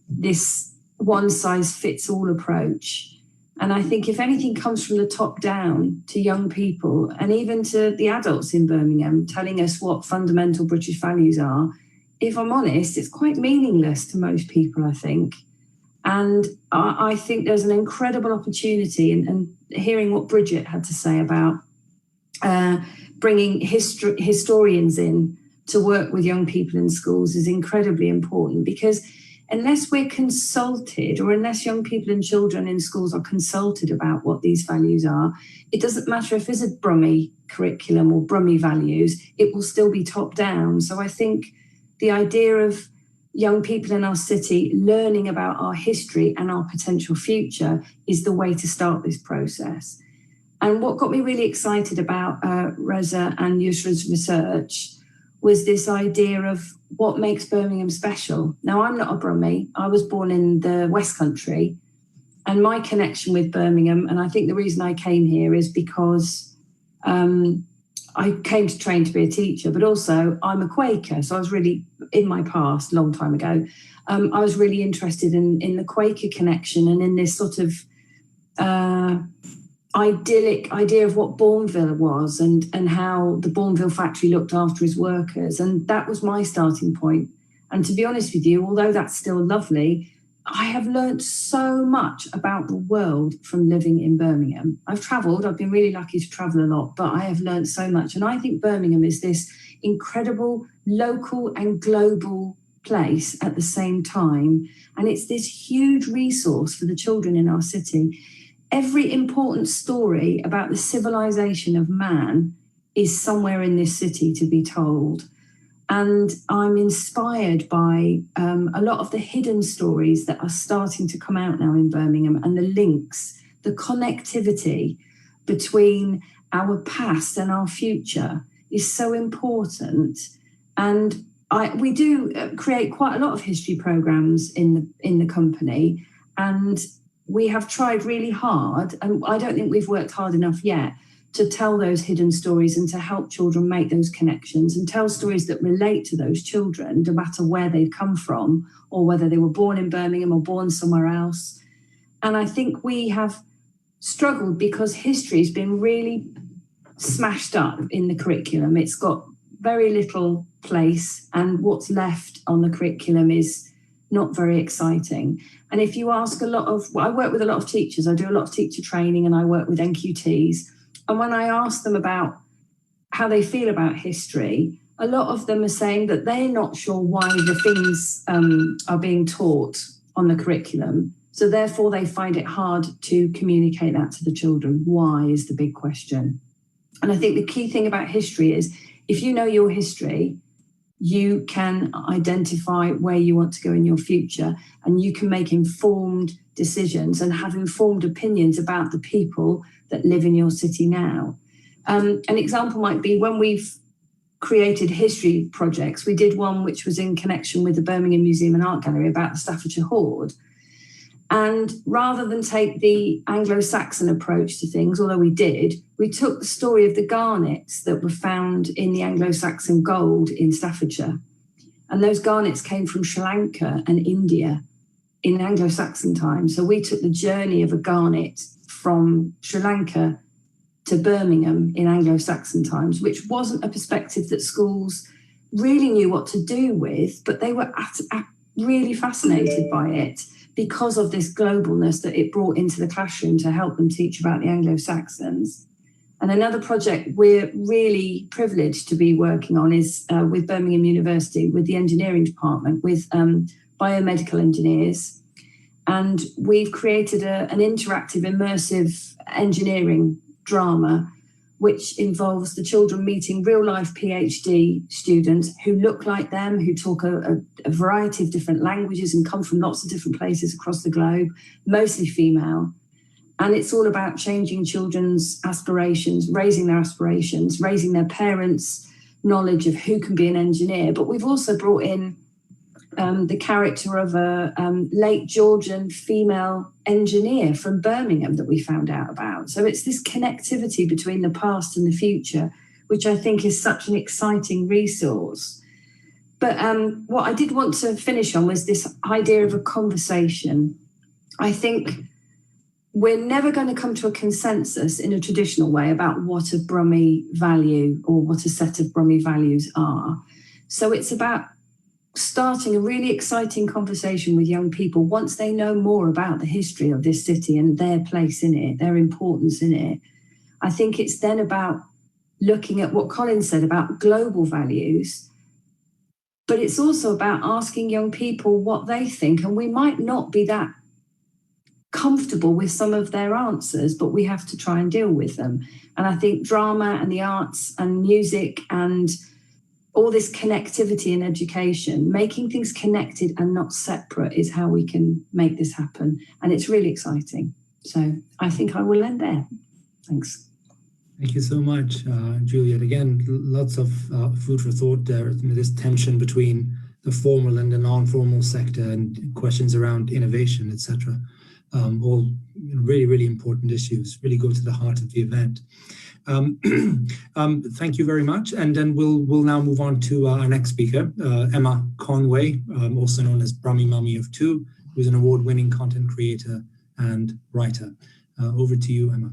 this one-size-fits-all approach. And I think if anything comes from the top down to young people, and even to the adults in Birmingham, telling us what fundamental British values are, if I'm honest, it's quite meaningless to most people, I think. And I think there's an incredible opportunity, and hearing what Bridget had to say about bringing historians in to work with young people in schools is incredibly important, because unless we're consulted, or unless young people and children in schools are consulted about what these values are, it doesn't matter if there's a Brummie curriculum or Brummie values, it will still be top down. So I think the idea of young people in our city learning about our history and our potential future is the way to start this process. And what got me really excited about Reza and Yusra's research was this idea of what makes Birmingham special. Now, I'm not a Brummie. I was born in the West Country, and my connection with Birmingham, and I think the reason I came here is because I came to train to be a teacher, but also I'm a Quaker. So I was really, in my past, long time ago, I was really interested in the Quaker connection and in this sort of idyllic idea of what Bourneville was and how the Bourneville factory looked after his workers. And that was my starting point. And to be honest with you, although that's still lovely, I have learned so much about the world from living in Birmingham. I've travelled, I've been really lucky to travel a lot, but I have learned so much. And I think Birmingham is this incredible local and global place at the same time. And it's this huge resource for the children in our city. Every important story about the civilization of man is somewhere in this city to be told. And I'm inspired by a lot of the hidden stories that are starting to come out now in Birmingham, and the links, the connectivity between our past and our future is so important. And we do create quite a lot of history programs in the company, and we have tried really hard, and I don't think we've worked hard enough yet, to tell those hidden stories and to help children make those connections and tell stories that relate to those children, no matter where they've come from or whether they were born in Birmingham or born somewhere else. And I think we have struggled because history has been really smashed up in the curriculum. It's got very little place, and what's left on the curriculum is not very exciting. And if you ask I work with a lot of teachers, I do a lot of teacher training and I work with NQTs. And when I ask them about how they feel about history, a lot of them are saying that they're not sure why the things are being taught on the curriculum. So therefore, they find it hard to communicate that to the children. Why is the big question. And I think the key thing about history is if you know your history, you can identify where you want to go in your future, and you can make informed decisions and have informed opinions about the people that live in your city now. An example might be when we've created history projects. We did one which was in connection with the Birmingham Museum and Art Gallery about the Staffordshire Hoard. And rather than take the Anglo-Saxon approach to things, although we did, we took the story of the garnets that were found in the Anglo-Saxon gold in Staffordshire. And those garnets came from Sri Lanka and India in Anglo-Saxon times. So we took the journey of a garnet from Sri Lanka to Birmingham in Anglo-Saxon times, which wasn't a perspective that schools really knew what to do with, but they were really fascinated by it because of this globalness that it brought into the classroom to help them teach about the Anglo-Saxons. And another project we're really privileged to be working on is with Birmingham University, with the engineering department, with biomedical engineers. And we've created an interactive, immersive engineering drama, which involves the children meeting real-life PhD students who look like them, who talk a variety of different languages and come from lots of different places across the globe, mostly female. And it's all about changing children's aspirations, raising their parents' knowledge of who can be an engineer. But we've also brought in the character of a late Georgian female engineer from Birmingham that we found out about. So it's this connectivity between the past and the future, which I think is such an exciting resource. But what I did want to finish on was this idea of a conversation. I think we're never going to come to a consensus in a traditional way about what a Brummie value or what a set of Brummie values are. So it's about starting a really exciting conversation with young people once they know more about the history of this city and their place in it, their importance in it. I think it's then about looking at what Colin said about global values, but it's also about asking young people what they think. And we might not be that comfortable with some of their answers, but we have to try and deal with them. And I think drama and the arts and music and all this connectivity in education, making things connected and not separate, is how we can make this happen. And it's really exciting. So I think I will end there. Thanks. Thank you so much, Juliet. Again, lots of food for thought there. This tension between the formal and the non-formal sector and questions around innovation, etc. All really, really important issues, really go to the heart of the event. Thank you very much. And then we'll now move on to our next speaker, Emma Conway, also known as Brummie Mummy of Two, who's an award-winning content creator and writer. Over to you, Emma.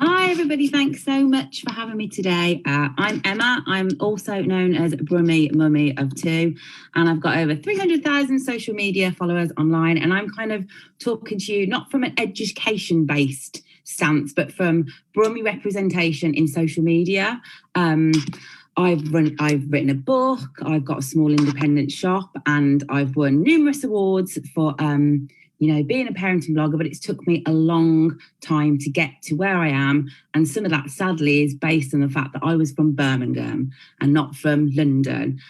Hi, everybody. Thanks so much for having me today. I'm Emma. I'm also known as Brummie Mummy of Two, and I've got over 300,000 social media followers online. And I'm kind of talking to you not from an education-based stance, but from Brummie representation in social media. I've written a book, I've got a small independent shop, and I've won numerous awards for being a parenting blogger, but it's took me a long time to get to where I am. And some of that, sadly, is based on the fact that I was from Birmingham and not from London.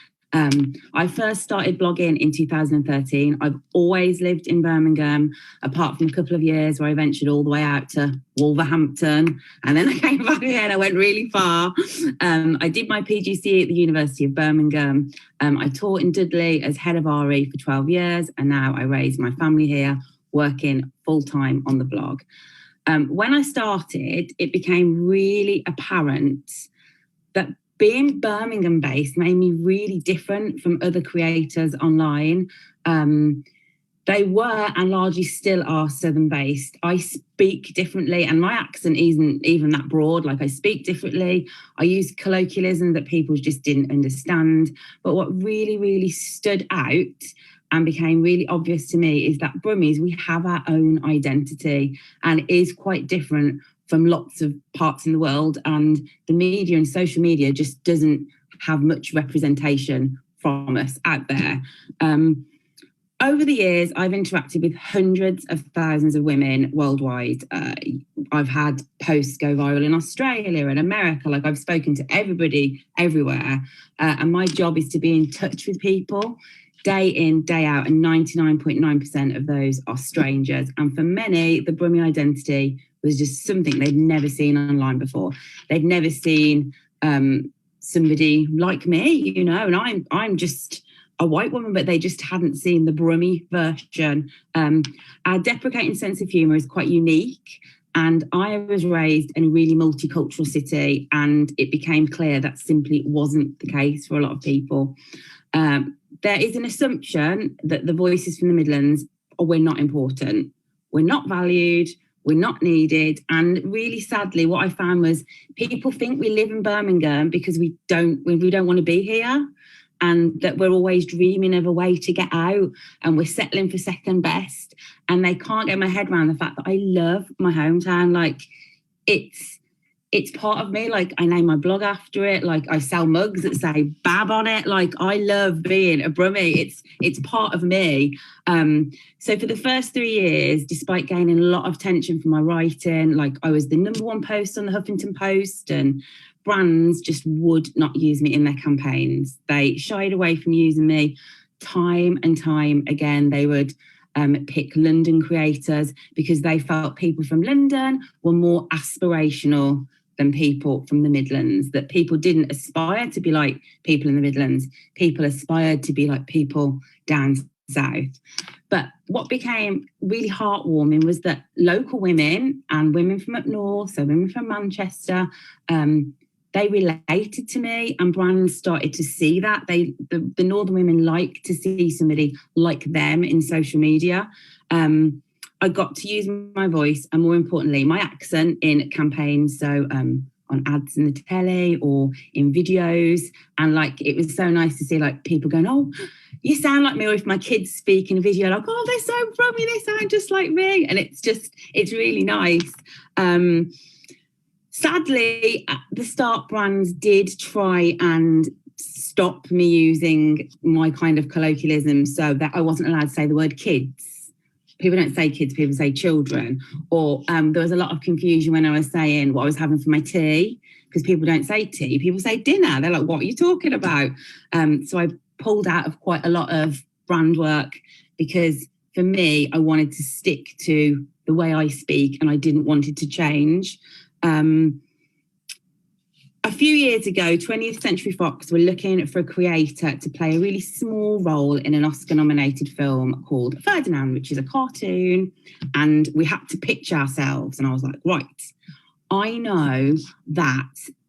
I first started blogging in 2013. I've always lived in Birmingham, apart from a couple of years where I ventured all the way out to Wolverhampton. And then I came back again. I went really far. I did my PGCE at the University of Birmingham. I taught in Dudley as head of RE for 12 years. And now I raise my family here, working full-time on the blog. When I started, it became really apparent that being Birmingham based made me really different from other creators online. They were and largely still are Southern based. I speak differently and my accent isn't even that broad. Like, I speak differently. I use colloquialism that people just didn't understand. But what really, really stood out and became really obvious to me is that Brummies, we have our own identity, and it is quite different from lots of parts in the world, and the media and social media just doesn't have much representation from us out there. Over the years, I've interacted with hundreds of thousands of women worldwide. I've had posts go viral in Australia and America. Like, I've spoken to everybody everywhere. And my job is to be in touch with people day in, day out, and 99.9% of those are strangers. And for many, the Brummie identity was just something they'd never seen online before. They'd never seen somebody like me, and I'm just a white woman, but they just hadn't seen the Brummie version. Our deprecating sense of humour is quite unique, and I was raised in a really multicultural city, and it became clear that simply wasn't the case for a lot of people. There is an assumption that the voices from the Midlands we're not important, we're not valued, we're not needed. And really sadly, what I found was people think we live in Birmingham because we don't want to be here, and that we're always dreaming of a way to get out and we're settling for second best. And they can't get my head around the fact that I love my hometown. Like, it's part of me. Like, I name my blog after it. Like, I sell mugs that say Bab on it. Like, I love being a Brummie. It's part of me. So for the first 3 years, despite gaining a lot of attention from my writing, like, I was the #1 post on the Huffington Post, and brands just would not use me in their campaigns. They shied away from using me time and time again. They would pick London creators because they felt people from London were more aspirational than people from the Midlands, that people didn't aspire to be like people in the Midlands. People aspired to be like people down south. But what became really heartwarming was that local women and women from up north, so women from Manchester, they related to me, and brands started to see that. The northern women like to see somebody like them in social media. I got to use my voice and, more importantly, my accent in campaigns. So on ads in the telly or in videos. And like, it was so nice to see like people going, oh, you sound like me. Or if my kids speak in a video, like, oh, they're so Brummie, they sound just like me. And it's really nice. Sadly, at the start, brands did try and stop me using my kind of colloquialism so that I wasn't allowed to say the word kids. People don't say kids, people say children. Or there was a lot of confusion when I was saying what I was having for my tea, because people don't say tea, people say dinner. They're like, what are you talking about? So I pulled out of quite a lot of brand work because for me, I wanted to stick to the way I speak and I didn't want it to change. a few years ago, 20th Century Fox were looking for a creator to play a really small role in an Oscar-nominated film called Ferdinand, which is a cartoon, and we had to pitch ourselves. And I was like, right, I know that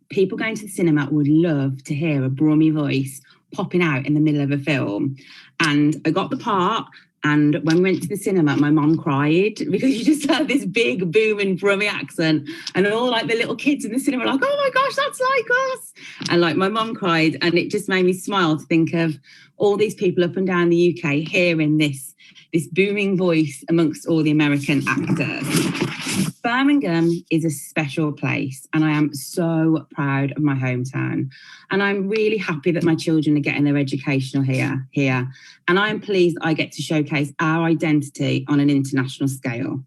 people going to the cinema would love to hear a Brummie voice popping out in the middle of a film. And I got the part. And when we went to the cinema, my mum cried because you just heard this big booming Brummie accent, and all like the little kids in the cinema were like, oh my gosh, that's like us. And like my mum cried, and it just made me smile to think of all these people up and down the UK hearing this booming voice amongst all the American actors. Birmingham is a special place, and I am so proud of my hometown. And I'm really happy that my children are getting their educational here. And I am pleased I get to showcase our identity on an international scale.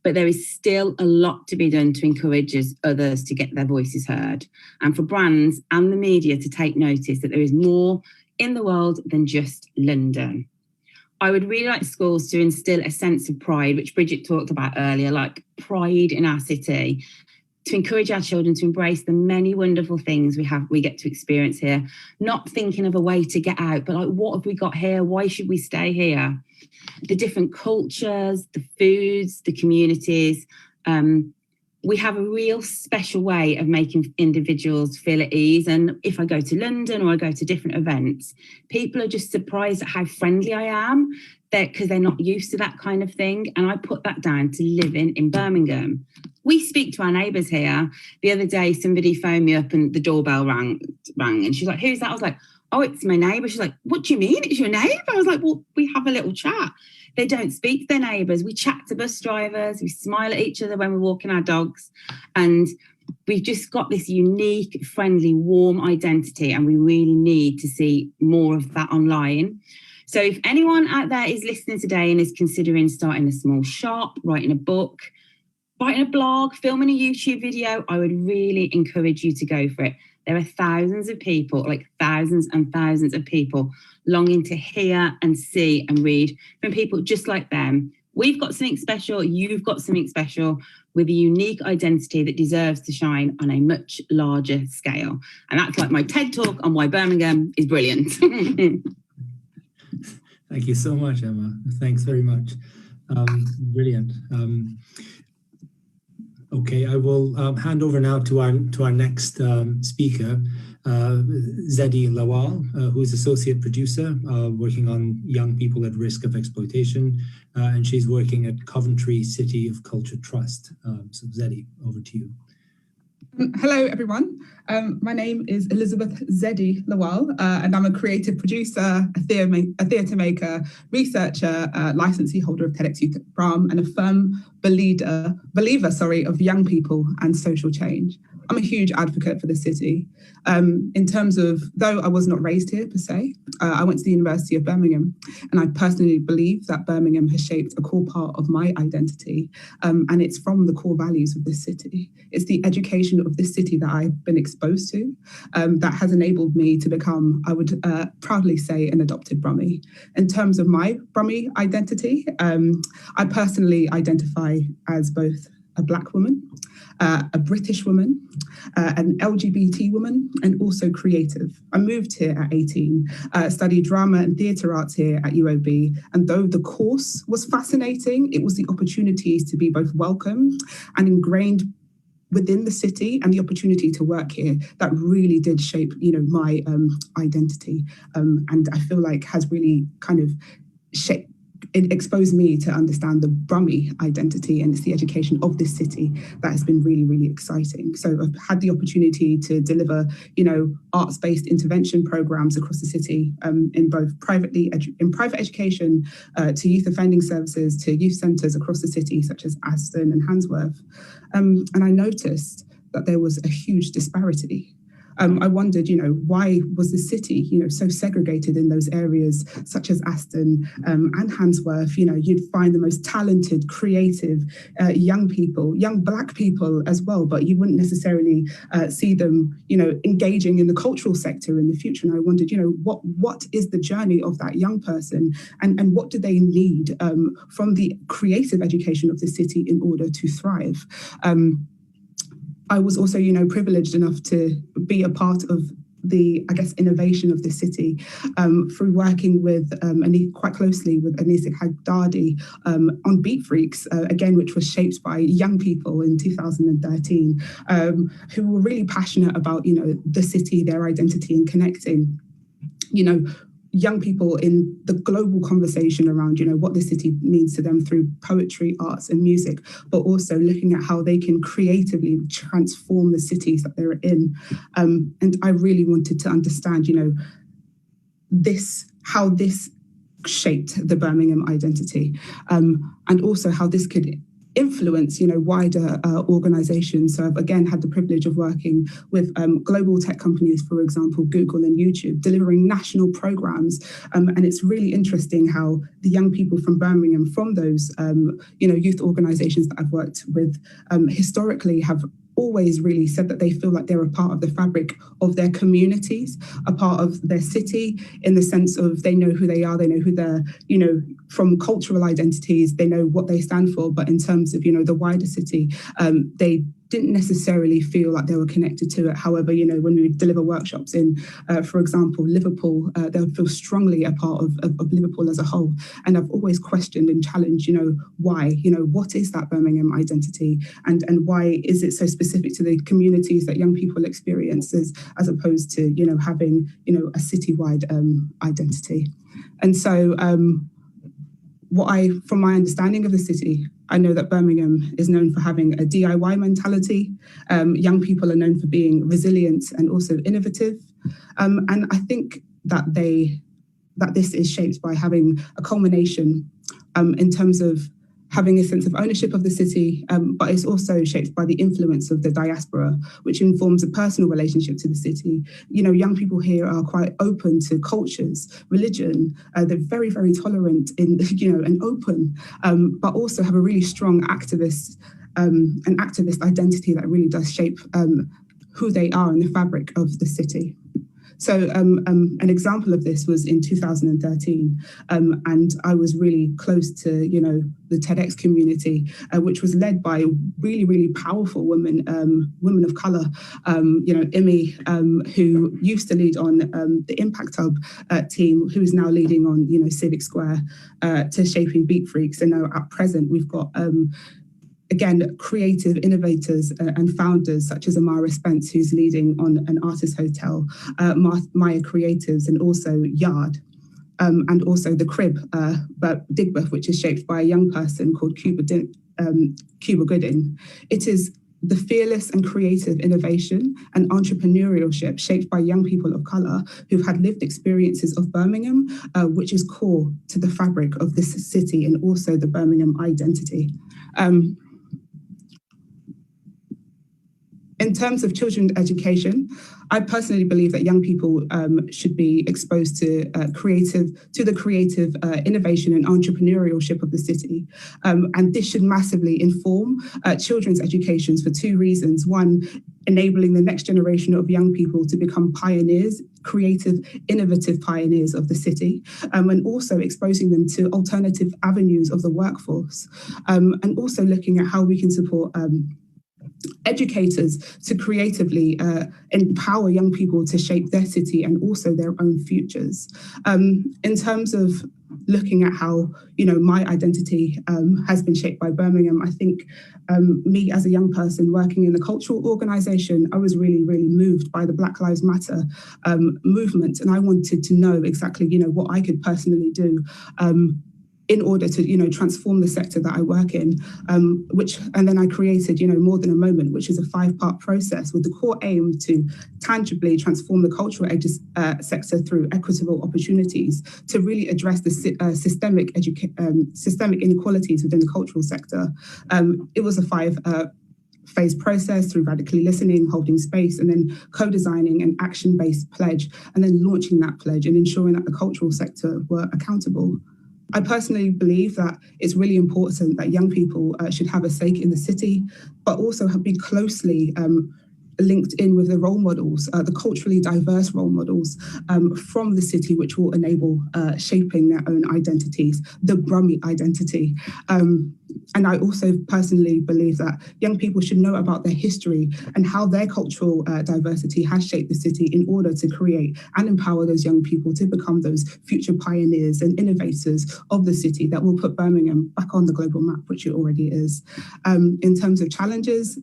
But there is still a lot to be done to encourage others to get their voices heard, and for brands and the media to take notice that there is more in the world than just London. I would really like schools to instill a sense of pride, which Bridget talked about earlier, like pride in our city, to encourage our children to embrace the many wonderful things we get to experience here, not thinking of a way to get out, but like, what have we got here? Why should we stay here? The different cultures, the foods, the communities. We have a real special way of making individuals feel at ease. And if I go to London or I go to different events, people are just surprised at how friendly I am, because they're not used to that kind of thing. And I put that down to living in Birmingham. We speak to our neighbours here. The other day, somebody phoned me up and the doorbell rang, and she's like, who's that? I was like, oh, it's my neighbour. She's like, what do you mean it's your neighbour? I was like, well, we have a little chat. They don't speak to their neighbours. We chat to bus drivers. We smile at each other when we're walking our dogs. And we've just got this unique, friendly, warm identity. And we really need to see more of that online. So if anyone out there is listening today and is considering starting a small shop, writing a book, writing a blog, filming a YouTube video, I would really encourage you to go for it. There are thousands of people, like thousands and thousands of people longing to hear and see and read from people just like them. We've got something special. You've got something special with a unique identity that deserves to shine on a much larger scale. And that's like my TED talk on why Birmingham is brilliant. Thank you so much, Emma. Thanks very much. Brilliant. Okay, I will hand over now to our next speaker, Zedi Lawal, who is associate producer working on young people at risk of exploitation, and she's working at Coventry City of Culture Trust. So Zedi, over to you. Hello, everyone. My name is Elizabeth Zedi Lawal, and I'm a creative producer, a theatre maker, researcher, licensee holder of TEDx Youth at Brum, and a firm believer of young people and social change. I'm a huge advocate for the city. In terms of, though I was not raised here per se, I went to the University of Birmingham, and I personally believe that Birmingham has shaped a core part of my identity, and it's from the core values of this city. It's the education of this city that I've been exposed to that has enabled me to become, I would proudly say, an adopted Brummie. In terms of my Brummie identity, I personally identify as both a Black woman, a British woman, an LGBT woman, and also creative. I moved here at 18, studied drama and theatre arts here at UOB, and though the course was fascinating, it was the opportunities to be both welcome and ingrained within the city and the opportunity to work here that really did shape, my identity, and I feel like has really kind of shaped. It exposed me to understand the Brummie identity, and it's the education of this city that has been really, really exciting. So I've had the opportunity to deliver, arts-based intervention programs across the city, in both private education, to youth offending services, to youth centres across the city, such as Aston and Handsworth. And I noticed that there was a huge disparity. I wondered, why was the city, so segregated in those areas such as Aston and Handsworth? You'd find the most talented, creative young people, young Black people as well, but you wouldn't necessarily see them, engaging in the cultural sector in the future. And I wondered, what is the journey of that young person, and what do they need from the creative education of the city in order to thrive? I was also, privileged enough to be a part of the, innovation of the city through working with, quite closely with Anisik Haddadi on Beat Freaks, again, which was shaped by young people in 2013 who were really passionate about, the city, their identity, and connecting, young people in the global conversation around, what the city means to them through poetry, arts, and music, but also looking at how they can creatively transform the cities that they're in. And I really wanted to understand, how this shaped the Birmingham identity, and also how this could influence, wider organizations. So I've again had the privilege of working with global tech companies, for example, Google and YouTube, delivering national programs. And it's really interesting how the young people from Birmingham, from those, youth organizations that I've worked with, historically have always really said that they feel like they're a part of the fabric of their communities, a part of their city, in the sense of they know who they are, they know who they're, from cultural identities, they know what they stand for. But in terms of, the wider city, they didn't necessarily feel like they were connected to it. However, when we deliver workshops in, for example, Liverpool, they'll feel strongly a part of Liverpool as a whole. And I've always questioned and challenged, why, what is that Birmingham identity? And why is it so specific to the communities that young people experience as opposed to, having, a citywide identity? And so from my understanding of the city, I know that Birmingham is known for having a DIY mentality. Young people are known for being resilient and also innovative. And I think that this is shaped by having a culmination in terms of having a sense of ownership of the city, but it's also shaped by the influence of the diaspora, which informs a personal relationship to the city. Young people here are quite open to cultures, religion. They're very, very tolerant and open, but also have a really strong activist identity that really does shape who they are in the fabric of the city. So an example of this was in 2013, and I was really close to, the TEDx community, which was led by really, really powerful women of colour, Imi, who used to lead on the Impact Hub team, who is now leading on, Civic Square, to shaping Beat Freaks. And now at present, we've got again, creative innovators and founders such as Amara Spence, who's leading on an artist hotel, Maya Creatives, and also Yard, and also the Crib, Digbeth, which is shaped by a young person called Cuba Gooding. It is the fearless and creative innovation and entrepreneurship shaped by young people of colour who've had lived experiences of Birmingham, which is core to the fabric of this city and also the Birmingham identity. In terms of children's education, I personally believe that young people should be exposed to the creative innovation and entrepreneurship of the city. And this should massively inform children's educations for two reasons. One, enabling the next generation of young people to become pioneers, creative, innovative pioneers of the city, and also exposing them to alternative avenues of the workforce, and also looking at how we can support educators to creatively empower young people to shape their city and also their own futures. In terms of looking at how, my identity has been shaped by Birmingham, I think me as a young person working in the cultural organisation, I was really, really moved by the Black Lives Matter movement. And I wanted to know exactly, what I could personally do in order to, transform the sector that I work in, and then I created, More Than a Moment, which is a 5-part process with the core aim to tangibly transform the cultural sector through equitable opportunities to really address the systemic inequalities within the cultural sector. It was a 5-phase process through radically listening, holding space, and then co-designing an action-based pledge, and then launching that pledge and ensuring that the cultural sector were accountable. I personally believe that it's really important that young people should have a stake in the city, but also be closely linked in with the role models, the culturally diverse role models from the city, which will enable shaping their own identities, the Brummie identity. And I also personally believe that young people should know about their history and how their cultural diversity has shaped the city in order to create and empower those young people to become those future pioneers and innovators of the city that will put Birmingham back on the global map, which it already is. In terms of challenges,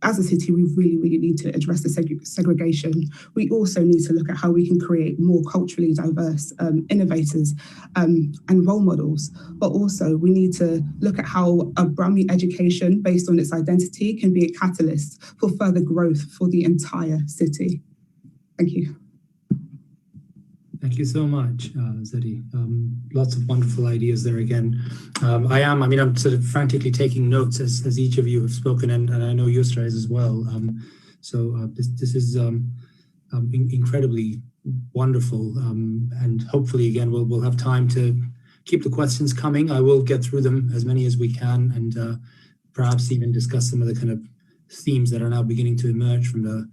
as a city, we really, really need to address the segregation. We also need to look at how we can create more culturally diverse innovators and role models. But also, we need to look at how a Brummie education based on its identity can be a catalyst for further growth for the entire city. Thank you. Thank you so much, Zeddy. Lots of wonderful ideas there again. I'm sort of frantically taking notes as each of you have spoken, and I know Yusra is as well. This is incredibly wonderful, and hopefully, again, we'll have time to keep the questions coming. I will get through them, as many as we can, and perhaps even discuss some of the kind of themes that are now beginning to emerge from the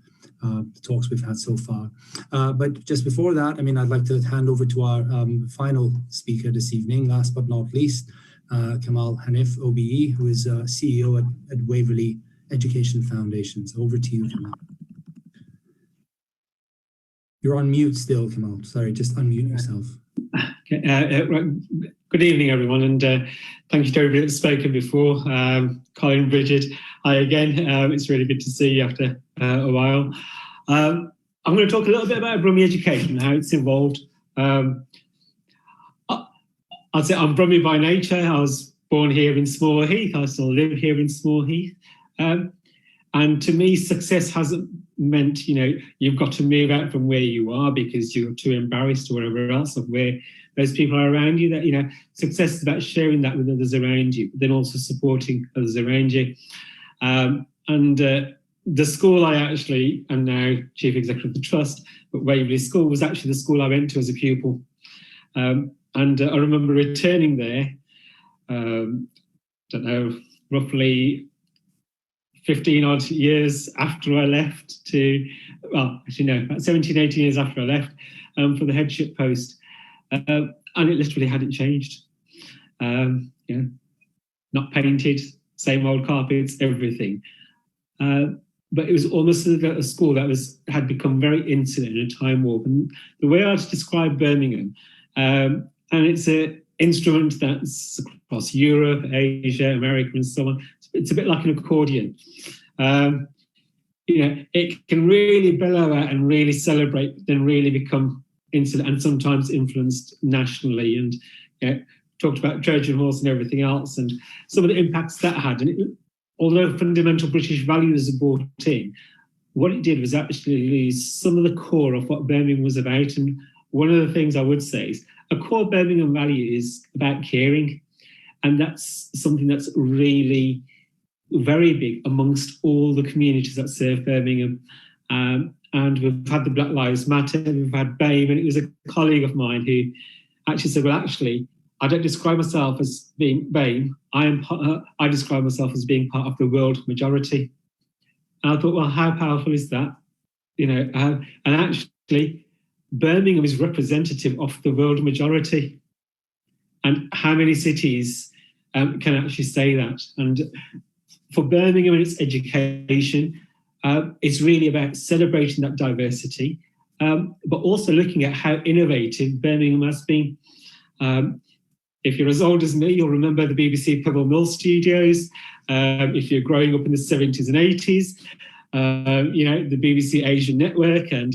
talks we've had so far. But just before that, I'd like to hand over to our final speaker this evening, last but not least, Kamal Hanif, OBE, who is CEO at Waverley Education Foundation. So over to you, Kamal. You're on mute still, Kamal. Sorry, just unmute yourself. Good evening, everyone, and thank you to everybody that's spoken before. Colin, Bridget, hi again. It's really good to see you after a while. I'm going to talk a little bit about Brummie education and how it's evolved. I'd say I'm Brummie by nature. I was born here in Small Heath. I still live here in Small Heath. And to me, success hasn't meant, you've got to move out from where you are because you're too embarrassed or whatever else of where those people are around you. That, success is about sharing that with others around you, but then also supporting others around you. The school I actually am now Chief Executive of the Trust, but Waverley School was actually the school I went to as a pupil. And I remember returning there, roughly 15 odd years after I left about 17, 18 years after I left for the headship post. And it literally hadn't changed. Not painted, same old carpets, everything. But it was almost a school that had become very insular in a time warp. And the way I'd describe Birmingham, and it's an instrument that's across Europe, Asia, America, and so on. It's a bit like an accordion. It can really bellow out and really celebrate, but then really become insular and sometimes influenced nationally. And talked about Trojan horse and everything else, and some of the impacts that had. And although fundamental British values are brought in, what it did was actually lose some of the core of what Birmingham was about. And one of the things I would say is a core Birmingham value is about caring. And that's something that's really very big amongst all the communities that serve Birmingham. And we've had the Black Lives Matter, we've had BAME, and it was a colleague of mine who actually said, well, actually, I don't describe myself as being BAME. I describe myself as being part of the world majority. And I thought, well, how powerful is that? And actually, Birmingham is representative of the world majority. And how many cities can actually say that? And for Birmingham and its education, it's really about celebrating that diversity, but also looking at how innovative Birmingham has been. If you're as old as me, you'll remember the BBC Pebble Mill studios. If you're growing up in the 70s and 80s, the BBC Asian Network and,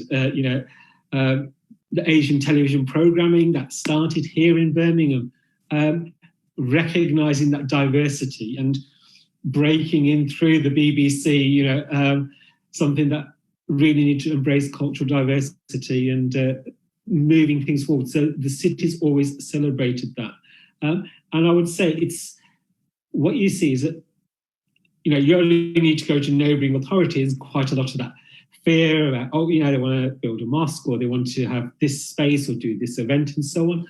the Asian television programming that started here in Birmingham, recognising that diversity and breaking in through the BBC, something that really need to embrace cultural diversity and moving things forward. So the city's always celebrated that. And I would say it's what you see is that, you only need to go to neighbouring authorities, quite a lot of that fear about, they want to build a mosque or they want to have this space or do this event and so on.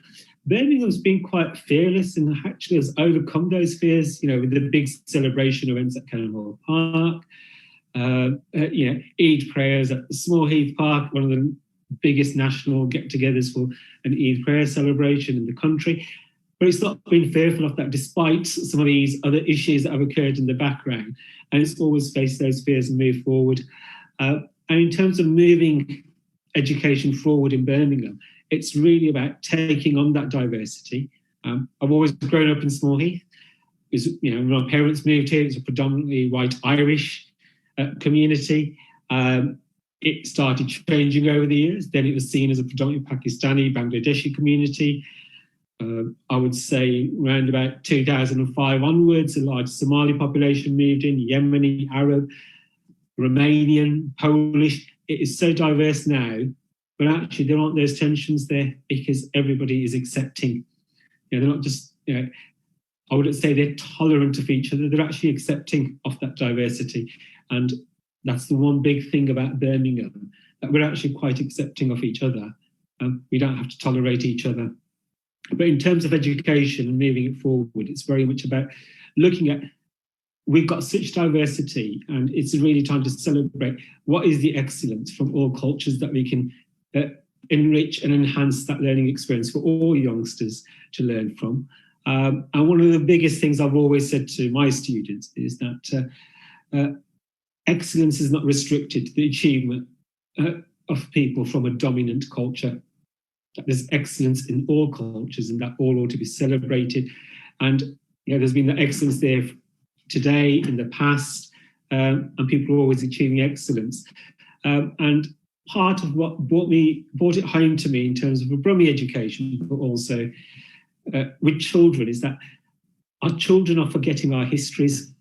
Birmingham's been quite fearless and actually has overcome those fears, with the big celebration events at Kenilworth Park, Eid prayers at Small Heath Park, one of the biggest national get-togethers for an Eid prayer celebration in the country. but it's not been fearful of that, despite some of these other issues that have occurred in the background. And it's always faced those fears and moved forward. And in terms of moving education forward in Birmingham, it's really about taking on that diversity. I've always grown up in Small Heath. When my parents moved here, it's a predominantly white Irish community. It started changing over the years. Then it was seen as a predominantly Pakistani, Bangladeshi community. I would say around about 2005 onwards, a large Somali population moved in, Yemeni, Arab, Romanian, Polish. It is so diverse now, but actually there aren't those tensions there because everybody is accepting. They're not just, I wouldn't say they're tolerant of each other, they're actually accepting of that diversity. And that's the one big thing about Birmingham, that we're actually quite accepting of each other. We don't have to tolerate each other. But in terms of education and moving it forward, it's very much about looking at, we've got such diversity, and it's really time to celebrate what is the excellence from all cultures that we can enrich and enhance that learning experience for all youngsters to learn from. And one of the biggest things I've always said to my students is that excellence is not restricted to the achievement of people from a dominant culture. That there's excellence in all cultures, and that all ought to be celebrated. And there's been the excellence there today, in the past, and people are always achieving excellence. And part of what brought it home to me in terms of a Brummie education, but also with children, is that our children are forgetting our histories.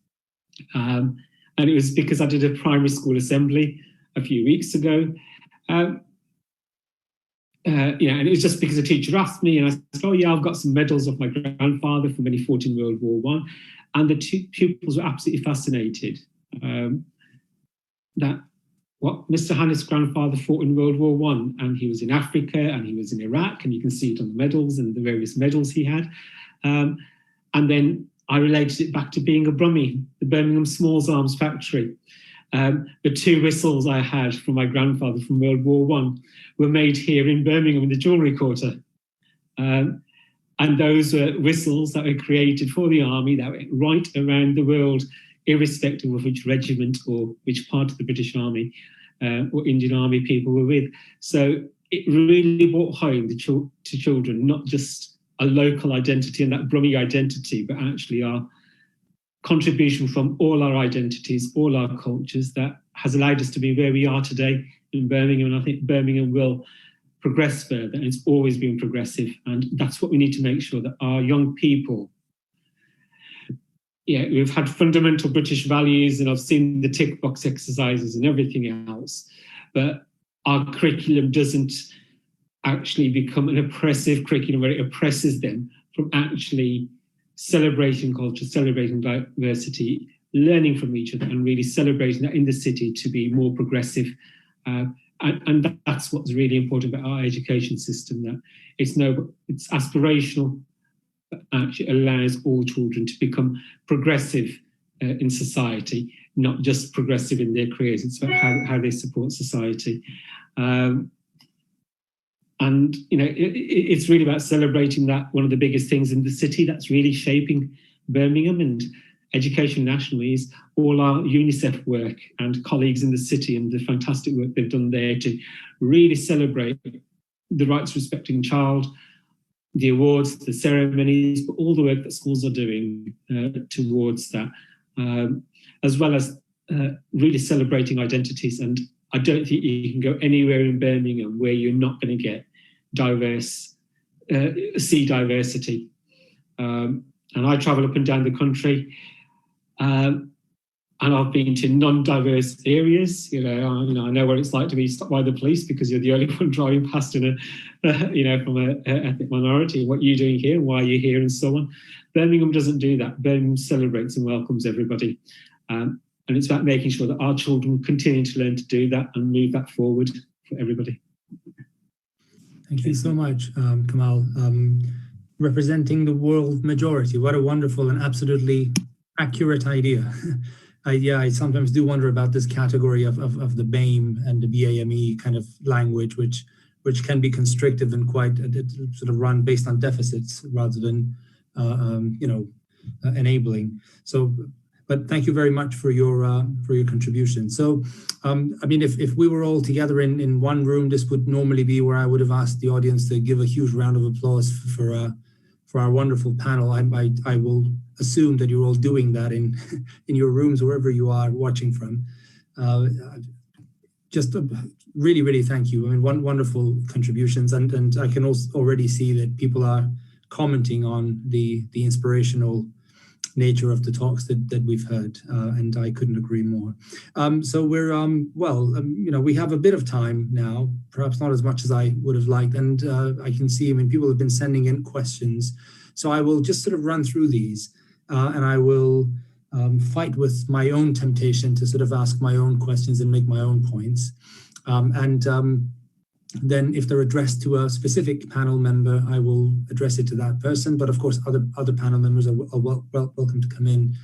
And it was because I did a primary school assembly a few weeks ago. And it was just because a teacher asked me, and I said, oh yeah, I've got some medals of my grandfather from when he fought in World War I. And the two pupils were absolutely fascinated that what Mr. Hannes' grandfather fought in World War I, and he was in Africa and he was in Iraq, and you can see it on the medals and the various medals he had. And then I related it back to being a Brummie, the Birmingham Smalls Arms Factory. The two whistles I had from my grandfather from World War I were made here in Birmingham in the Jewellery Quarter. And those were whistles that were created for the army that went right around the world, irrespective of which regiment or which part of the British Army or Indian Army people were with. So it really brought home to children not just a local identity and that Brummie identity, but actually our contribution from all our identities, all our cultures, that has allowed us to be where we are today in Birmingham. And I think Birmingham will progress further, and it's always been progressive. And that's what we need to make sure, that our young people, we've had fundamental British values, and I've seen the tick box exercises and everything else, but our curriculum doesn't actually become an oppressive curriculum where it oppresses them from actually celebrating culture, celebrating diversity, learning from each other, and really celebrating that in the city to be more progressive. And that's what's really important about our education system, that it's aspirational, but actually allows all children to become progressive in society, not just progressive in their careers. It's about how they support society. And it's really about celebrating that. One of the biggest things in the city that's really shaping Birmingham and education nationally is all our Unicef work and colleagues in the city, and the fantastic work they've done there to really celebrate the rights respecting child, the awards, the ceremonies, but all the work that schools are doing towards that, as well as really celebrating identities. And I don't think you can go anywhere in Birmingham where you're not going to get see diversity. And I travel up and down the country, and I've been to non-diverse areas. I know what it's like to be stopped by the police because you're the only one driving past from an ethnic minority. What are you doing here? Why are you here? And so on. Birmingham doesn't do that. Birmingham celebrates and welcomes everybody. And it's about making sure that our children continue to learn to do that and move that forward for everybody. Thank you so much, Kamal. Representing the world majority. What a wonderful and absolutely accurate idea. I sometimes do wonder about this category of the BAME and the BAME kind of language, which can be constrictive and quite sort of run based on deficits rather than enabling. So, but thank you very much for your contribution. So, I mean, if we were all together in one room, this would normally be where I would have asked the audience to give a huge round of applause for our wonderful panel. I will assume that you're all doing that in your rooms, wherever you are watching from. Just really, really thank you. I mean, wonderful contributions, and I can also already see that people are commenting on the inspirational nature of the talks that we've heard, and I couldn't agree more. So we're we have a bit of time now, perhaps not as much as I would have liked, and I can see, I mean, people have been sending in questions, so I will just sort of run through these, and I will fight with my own temptation to sort of ask my own questions and make my own points. Then if they're addressed to a specific panel member, I will address it to that person. But of course, other panel members are welcome to come in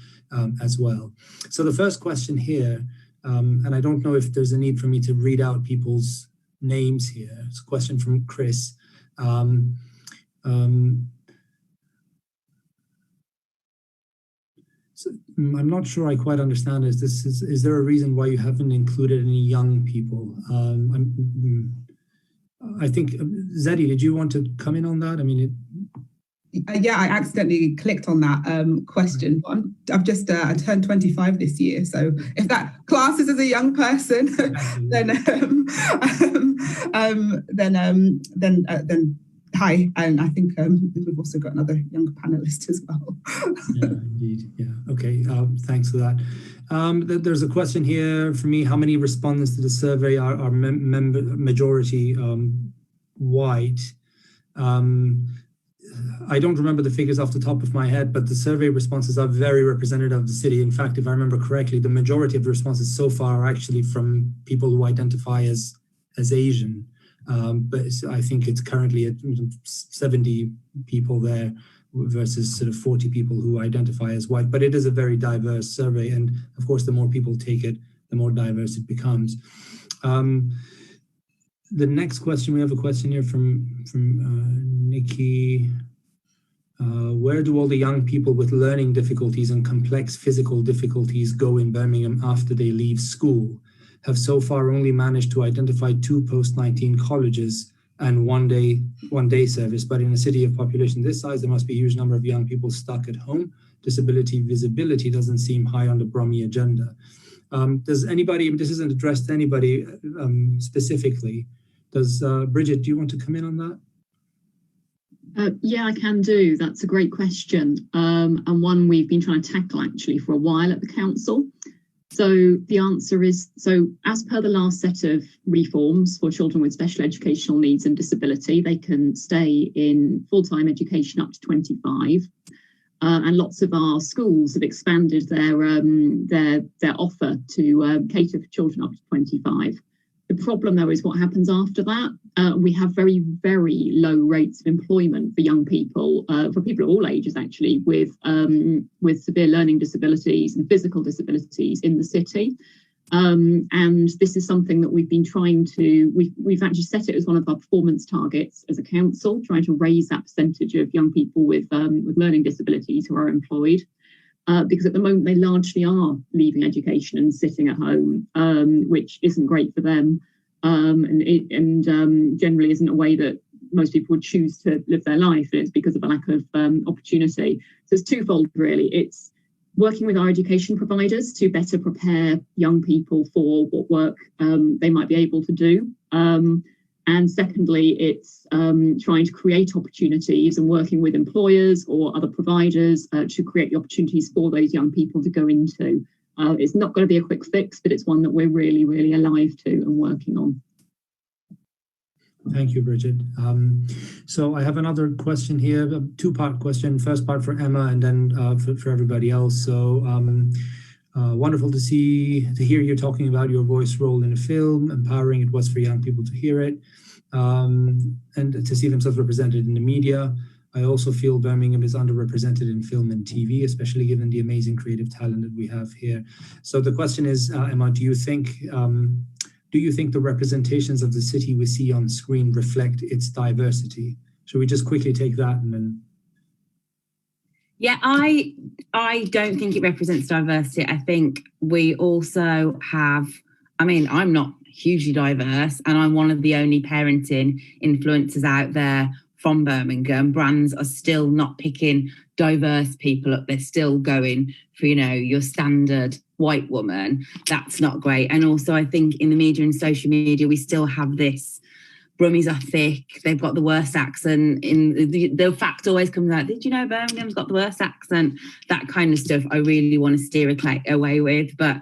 as well. So the first question here, and I don't know if there's a need for me to read out people's names here. It's a question from Chris. So I'm not sure I quite understand this. Is there a reason why you haven't included any young people? I think, Zeddy, did you want to come in on that? I mean, yeah, I accidentally clicked on that question. I've just I turned 25 this year, so if that classes as a young person, then hi, and I think we've also got another younger panelist as well. Yeah, indeed. Yeah. Okay. Thanks for that. There's a question here for me. How many respondents to the survey are majority white? I don't remember the figures off the top of my head, but the survey responses are very representative of the city. In fact, if I remember correctly, the majority of the responses so far are actually from people who identify as Asian. But I think it's currently at 70 people there versus sort of 40 people who identify as white. But it is a very diverse survey. And of course, the more people take it, the more diverse it becomes. The next question, we have a question here from Nikki. Where do all the young people with learning difficulties and complex physical difficulties go in Birmingham after they leave school? Have so far only managed to identify 2 post-19 colleges and one day service, but in a city of population this size, there must be a huge number of young people stuck at home. Disability visibility doesn't seem high on the Brummie agenda. Does anybody, this isn't addressed to anybody specifically, does Bridget, do you want to come in on that? Yeah, I can do. That's a great question, and one we've been trying to tackle actually for a while at the council. So the answer is, so as per the last set of reforms for children with special educational needs and disability, they can stay in full-time education up to 25. And lots of our schools have expanded their offer to cater for children up to 25. The problem, though, is what happens after that. We have very, very low rates of employment for young people, for people of all ages, actually, with severe learning disabilities and physical disabilities in the city. And this is something that we've been trying to, we've actually set it as one of our performance targets as a council, trying to raise that percentage of young people with learning disabilities who are employed. Because at the moment they largely are leaving education and sitting at home, which isn't great for them, and generally isn't a way that most people would choose to live their life. And it's because of a lack of opportunity. So it's twofold, really. It's working with our education providers to better prepare young people for what work they might be able to do. And secondly, it's trying to create opportunities and working with employers or other providers to create the opportunities for those young people to go into. It's not going to be a quick fix, but it's one that we're really, really alive to and working on. Thank you, Bridget. So I have another question here, a 2-part question. First part for Emma and then for everybody else. So wonderful to hear you talking about your voice role in a film, empowering it was for young people to hear it, and to see themselves represented in the media. I also feel Birmingham is underrepresented in film and TV, especially given the amazing creative talent that we have here. So the question is, Emma, do you think the representations of the city we see on screen reflect its diversity? Should we just quickly take that and then? Yeah, I don't think it represents diversity. I think we also have, I mean, I'm not hugely diverse and I'm one of the only parenting influencers out there from Birmingham. Brands are still not picking diverse people up. They're still going for, you know, your standard white woman. That's not great. And also I think in the media and social media, we still have this, Brummies are thick, they've got the worst accent. In the fact always comes out, did you know Birmingham's got the worst accent? That kind of stuff I really want to steer away with, but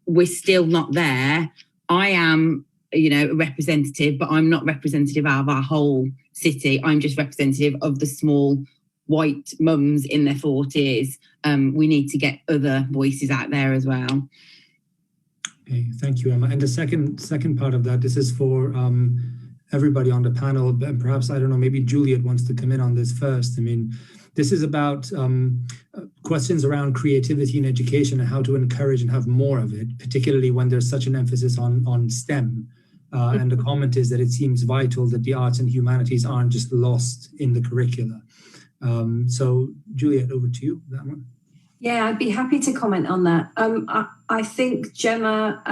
we're still not there. I am, you know, a representative, but I'm not representative of our whole city. I'm just representative of the small white mums in their 40s. We need to get other voices out there as well. Okay, thank you, Emma. And the second part of that, this is for everybody on the panel, and perhaps, I don't know, maybe Juliet wants to come in on this first. I mean, this is about questions around creativity in education and how to encourage and have more of it, particularly when there's such an emphasis on STEM. And the comment is that it seems vital that the arts and humanities aren't just lost in the curricula. So Juliet, over to you, that one. Yeah, I'd be happy to comment on that. I think Gemma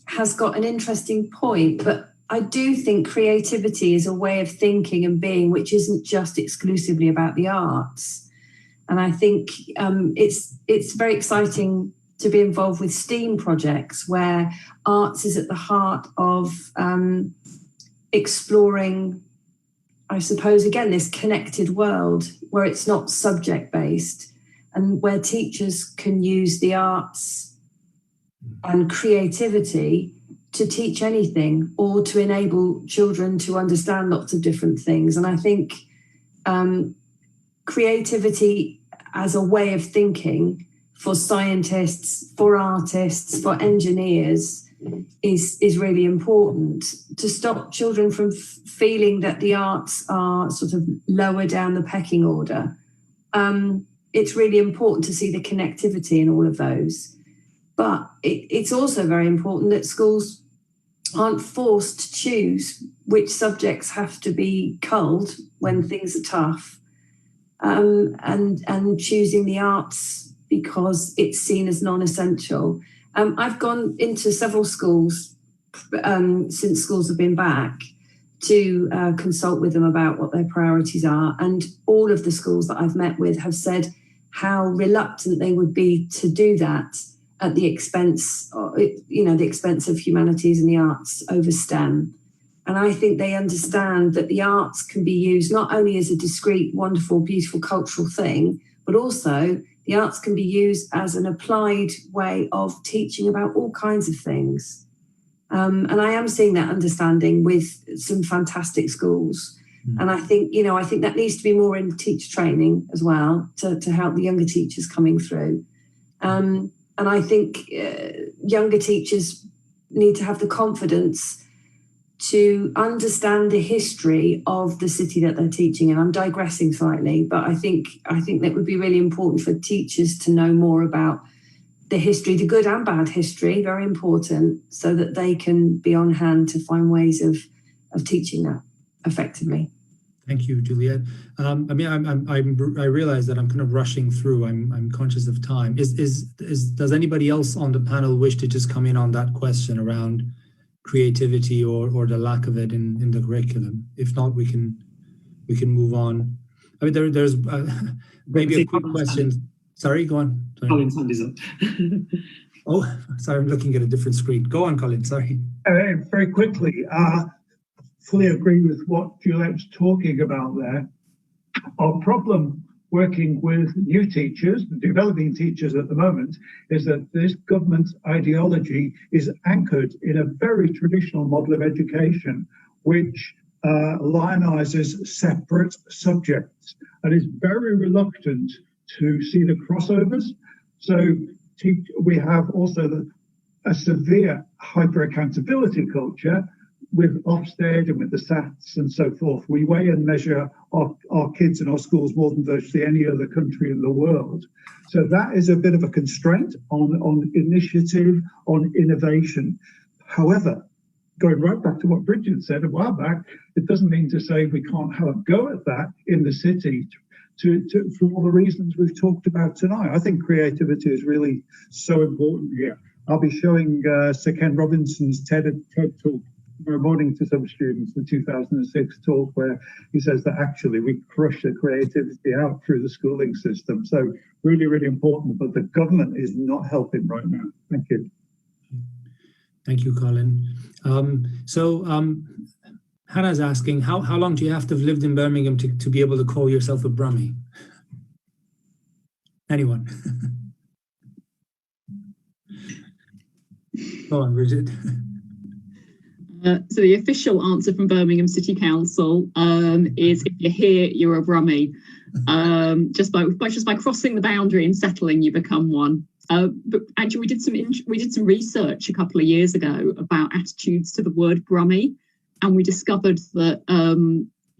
has got an interesting point, but I do think creativity is a way of thinking and being which isn't just exclusively about the arts. And I think it's very exciting to be involved with STEAM projects where arts is at the heart of exploring, I suppose, again, this connected world where it's not subject-based and where teachers can use the arts and creativity to teach anything or to enable children to understand lots of different things. And I think creativity as a way of thinking for scientists, for artists, for engineers is really important to stop children from feeling that the arts are sort of lower down the pecking order. It's really important to see the connectivity in all of those. But it's also very important that schools aren't forced to choose which subjects have to be culled when things are tough, and choosing the arts because it's seen as non-essential. I've gone into several schools since schools have been back to consult with them about what their priorities are, and all of the schools that I've met with have said how reluctant they would be to do that at the expense, the expense of humanities and the arts over STEM. And I think they understand that the arts can be used not only as a discrete, wonderful, beautiful cultural thing, but also the arts can be used as an applied way of teaching about all kinds of things. And I am seeing that understanding with some fantastic schools. And I think that needs to be more in teacher training as well to help the younger teachers coming through. And I think younger teachers need to have the confidence to understand the history of the city that they're teaching. And I'm digressing slightly, but I think that would be really important for teachers to know more about the history, the good and bad history, very important, so that they can be on hand to find ways of teaching that effectively. Thank you, Juliet. I realize that I'm kind of rushing through. I'm conscious of time. Does anybody else on the panel wish to just come in on that question around creativity or the lack of it in the curriculum? If not, we can move on. I mean, there's maybe a quick question. Sorry, go on. Sorry. Colin's hand is up. Oh, sorry, I'm looking at a different screen. Go on, Colin. Sorry. Very quickly. Fully agree with what Juliet's talking about there. Our problem working with new teachers, developing teachers at the moment, is that this government ideology is anchored in a very traditional model of education, which lionizes separate subjects and is very reluctant to see the crossovers. So we have also a severe hyper-accountability culture with Ofsted and with the SATs and so forth. We weigh and measure our kids and our schools more than virtually any other country in the world. So that is a bit of a constraint on initiative, on innovation. However, going right back to what Bridget said a while back, it doesn't mean to say we can't have a go at that in the city for all the reasons we've talked about tonight. I think creativity is really so important here. I'll be showing Sir Ken Robinson's TED talk tomorrow morning to some students, the 2006 talk, where he says that actually we crush the creativity out through the schooling system. So really, really important, but the government is not helping right now. Thank you. Thank you, Colin. Hannah's asking, how long do you have to have lived in Birmingham to be able to call yourself a Brummie? Anyone? Go on, Bridget. So the official answer from Birmingham City Council is, if you're here, you're a Brummie. Just by crossing the boundary and settling, you become one. But actually, we did some research a couple of years ago about attitudes to the word Brummie, and we discovered that,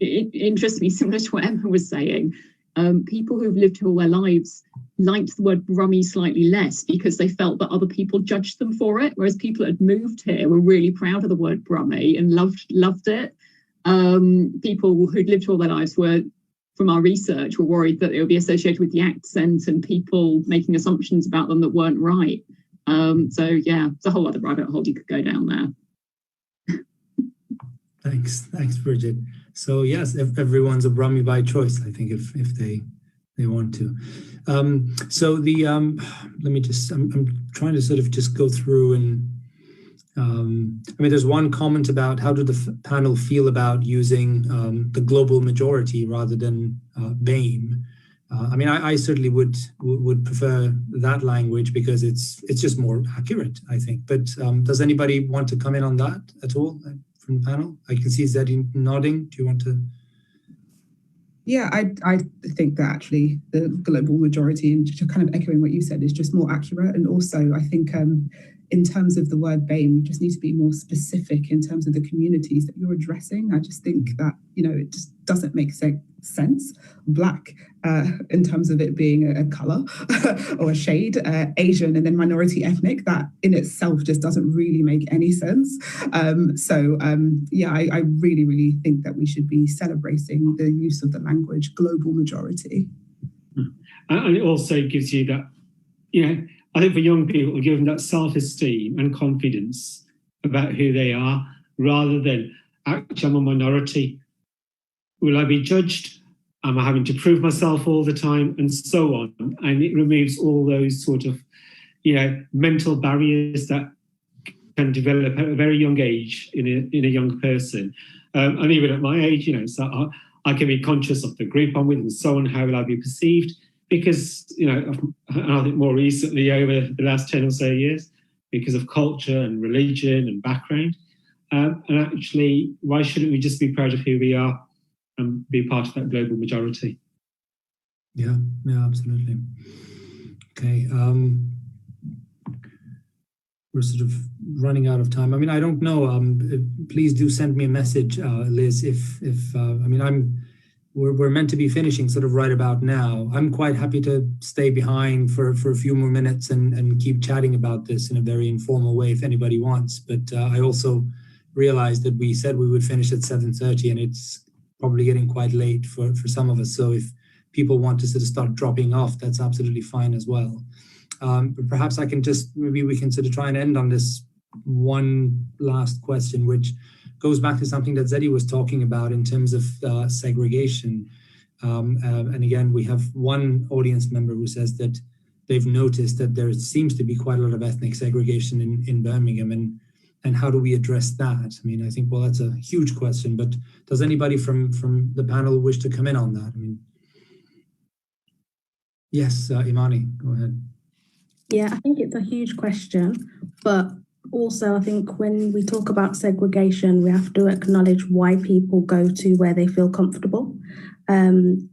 interestingly, similar to what Emma was saying, people who've lived all their lives liked the word Brummie slightly less because they felt that other people judged them for it, whereas people that had moved here were really proud of the word Brummie and loved it. People who'd lived all their lives were, from our research, were worried that it would be associated with the accent and people making assumptions about them that weren't right. So yeah, it's a whole other rabbit hole you could go down there. Thanks, Bridget. So yes, if everyone's a Brummie by choice, I think, if they want to. So the let me just, I'm trying to sort of just go through and I mean, there's one comment about how did the panel feel about using the global majority rather than BAME. I mean, I certainly would prefer that language because it's just more accurate, I think. But does anybody want to come in on that at all from the panel? I can see Zeddy nodding. Do you want to? Yeah, I think that actually the global majority, and just kind of echoing what you said, is just more accurate. And also, I think in terms of the word BAME, you just need to be more specific in terms of the communities that you're addressing. I just think that, it just doesn't make sense. Black, in terms of it being a color or a shade, Asian, and then minority ethnic, that in itself just doesn't really make any sense. Yeah, I really, really think that we should be celebrating the use of the language global majority. And it also gives you that, I think for young people, give them that self-esteem and confidence about who they are, rather than, actually, I'm a minority. Will I be judged? Am I having to prove myself all the time? And so on. And it removes all those sort of, mental barriers that can develop at a very young age in a young person. And even at my age, so I can be conscious of the group I'm with and so on. How will I be perceived? Because, and I think more recently over the last 10 or so years, because of culture and religion and background. And actually, why shouldn't we just be proud of who we are and be part of that global majority? Yeah, absolutely. Okay. We're sort of running out of time. I mean, I don't know. Please do send me a message, Liz, we're meant to be finishing sort of right about now. I'm quite happy to stay behind for a few more minutes and keep chatting about this in a very informal way if anybody wants. But I also realized that we said we would finish at 7:30 and it's probably getting quite late for some of us. So if people want to sort of start dropping off, that's absolutely fine as well. But perhaps maybe we can sort of try and end on this one last question, which goes back to something that Zeddy was talking about in terms of segregation. And again, we have one audience member who says that they've noticed that there seems to be quite a lot of ethnic segregation in Birmingham. And how do we address that? I mean, I think, well, that's a huge question, but does anybody from the panel wish to come in on that? I mean, yes, Imani, go ahead. Yeah, I think it's a huge question, but also, I think when we talk about segregation, we have to acknowledge why people go to where they feel comfortable. And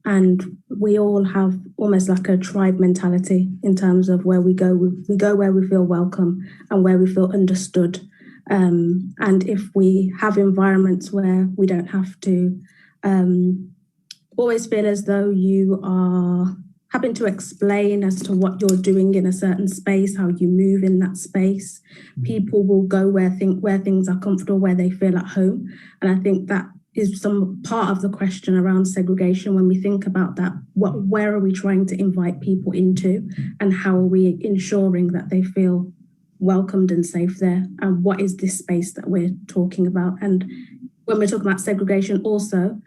we all have almost like a tribe mentality in terms of where we go. We go where we feel welcome and where we feel understood. And if we have environments where we don't have to always feel as though you are having to explain as to what you're doing in a certain space, how you move in that space. People will go where things are comfortable, where they feel at home. And I think that is some part of the question around segregation. When we think about that, where are we trying to invite people into, and how are we ensuring that they feel welcomed and safe there? And what is this space that we're talking about? And when we're talking about segregation, also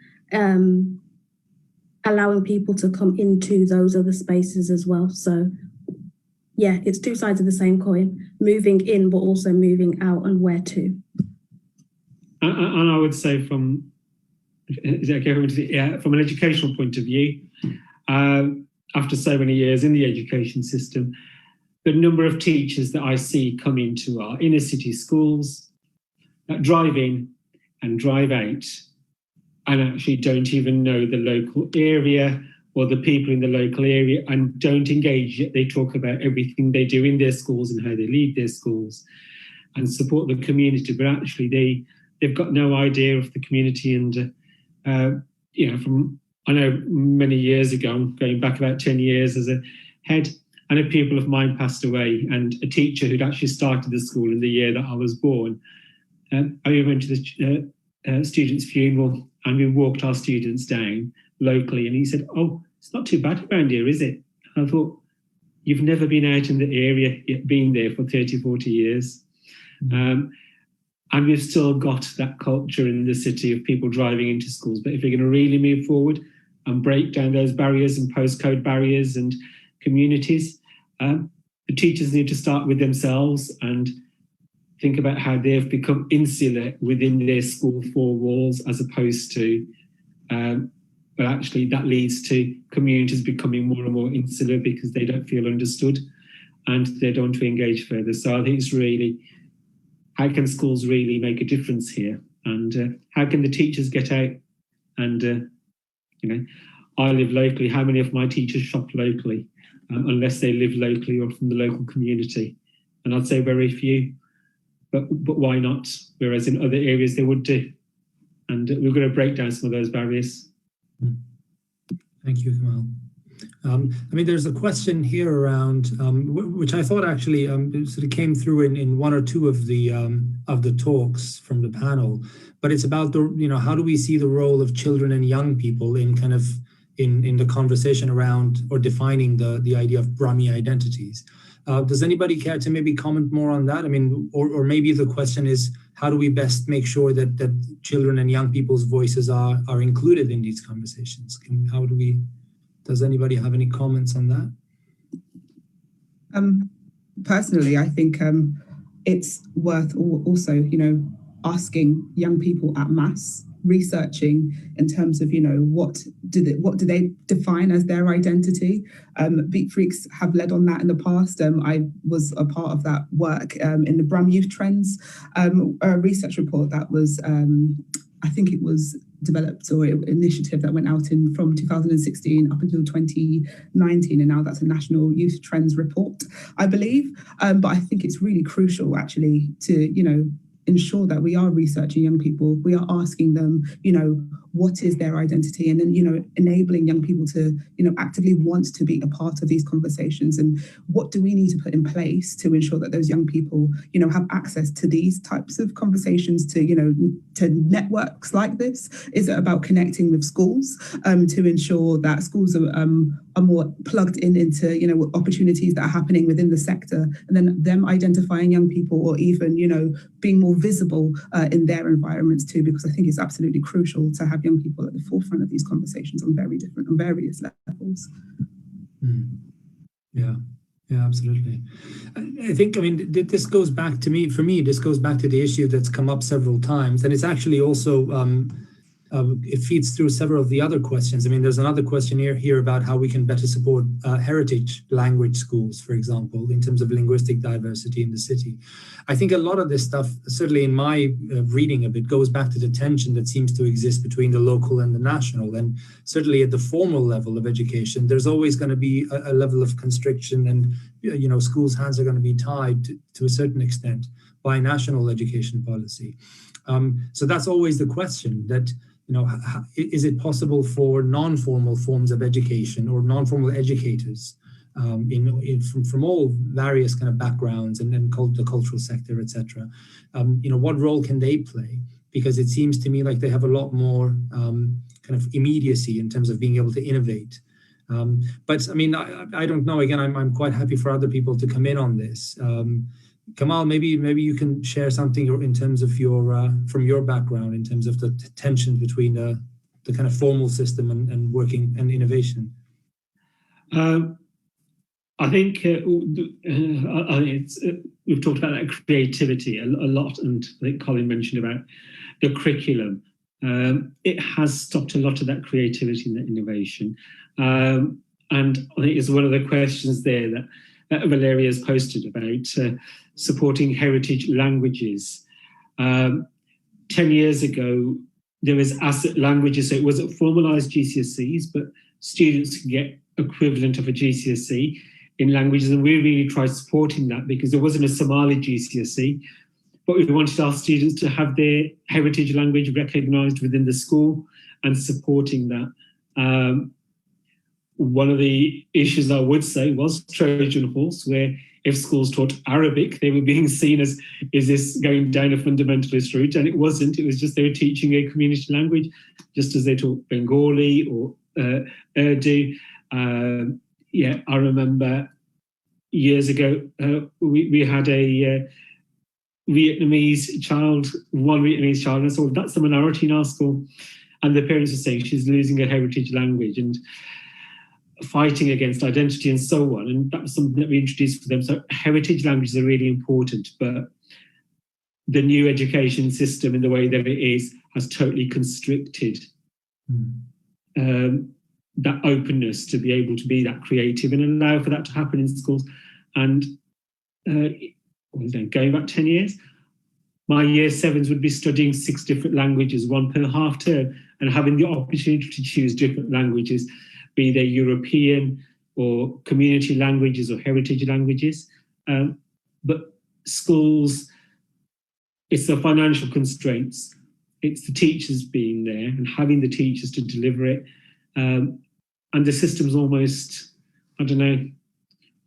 allowing people to come into those other spaces as well. So yeah, it's two sides of the same coin, moving in, but also moving out, and where to. And I would say from an educational point of view, after so many years in the education system, the number of teachers that I see come into our inner city schools that drive in and drive out and actually don't even know the local area or the people in the local area and don't engage, yet they talk about everything they do in their schools and how they lead their schools and support the community, but actually they've got no idea of the community. And I know many years ago, going back about 10 years as a head, and a pupil of mine passed away, and a teacher who'd actually started the school in the year that I was born. I went to the student's funeral, and we walked our students down locally, and he said, "Oh, it's not too bad around here, is it?" And I thought, you've never been out in the area, yet been there for 30, 40 years. And we've still got that culture in the city of people driving into schools. But if we're going to really move forward and break down those barriers and postcode barriers and communities, the teachers need to start with themselves and think about how they've become insular within their school four walls, as opposed to, but actually that leads to communities becoming more and more insular because they don't feel understood and they don't want to engage further. So I think it's really, how can schools really make a difference here? And how can the teachers get out? And, I live locally. How many of my teachers shop locally, unless they live locally or from the local community? And I'd say very few, but why not? Whereas in other areas they would do. And we're going to break down some of those barriers. Thank you, Kamal. There's a question here around, which I thought actually sort of came through in one or two of the talks from the panel, but it's about how do we see the role of children and young people in kind of in the conversation around or defining the idea of Brummie identities. Does anybody care to maybe comment more on that? Or maybe the question is, how do we best make sure that children and young people's voices are included in these conversations? Does anybody have any comments on that? Personally, I think it's worth also, asking young people at mass, researching in terms of, what do they define as their identity? Beat Freaks have led on that in the past. I was a part of that work in the Brum Youth Trends research report that was, I think it was developed or initiative that went out from 2016 up until 2019, and now that's a national youth trends report, I believe. But I think it's really crucial actually to ensure that we are researching young people, we are asking them, what is their identity, and then enabling young people to actively want to be a part of these conversations, and what do we need to put in place to ensure that those young people have access to these types of conversations, to networks like this. Is it about connecting with schools to ensure that schools are more plugged into opportunities that are happening within the sector, and then them identifying young people, or even being more visible in their environments too, because I think it's absolutely crucial to have young people at the forefront of these conversations on various levels. Yeah, absolutely. I think, this goes back to this goes back to the issue that's come up several times, and it's actually also it feeds through several of the other questions. There's another question here about how we can better support heritage language schools, for example, in terms of linguistic diversity in the city. I think a lot of this stuff, certainly in my reading of it, goes back to the tension that seems to exist between the local and the national. And certainly at the formal level of education, there's always going to be a level of constriction, and schools' hands are going to be tied to a certain extent by national education policy. So that's always the question, that is it possible for non-formal forms of education or non-formal educators from all various kind of backgrounds and then the cultural sector, etc. What role can they play? because it seems to me like they have a lot more kind of immediacy in terms of being able to innovate. But I mean, I don't know. Again, I'm quite happy for other people to come in on this. Kamal, maybe you can share something in terms of your from your background in terms of the tension between the kind of formal system and working and innovation. I think we've talked about that creativity a lot, and I think Colin mentioned about the curriculum. It has stopped a lot of that creativity and that innovation. And I think it's one of the questions there that Valeria has posted about supporting heritage languages. 10 years ago, there was asset languages, so it wasn't formalised GCSEs, but students could get equivalent of a GCSE in languages, and we really tried supporting that because there wasn't a Somali GCSE, but we wanted our students to have their heritage language recognised within the school and supporting that. One of the issues I would say was Trojan horse, where if schools taught Arabic, they were being seen as, is this going down a fundamentalist route? And it wasn't. It was just they were teaching a community language, just as they taught Bengali or Urdu. I remember years ago, we had a Vietnamese child, one Vietnamese child, and I thought that's the minority in our school. And the parents were saying she's losing her heritage language and fighting against identity and so on. And that was something that we introduced for them. So heritage languages are really important, but the new education system in the way that it is has totally constricted that openness to be able to be that creative and allow for that to happen in schools. And going back 10 years, my year sevens would be studying 6 different languages, 1 per half term, and having the opportunity to choose different languages, be they European or community languages or heritage languages. But schools, it's the financial constraints, it's the teachers being there and having the teachers to deliver it. And the system's almost, I don't know,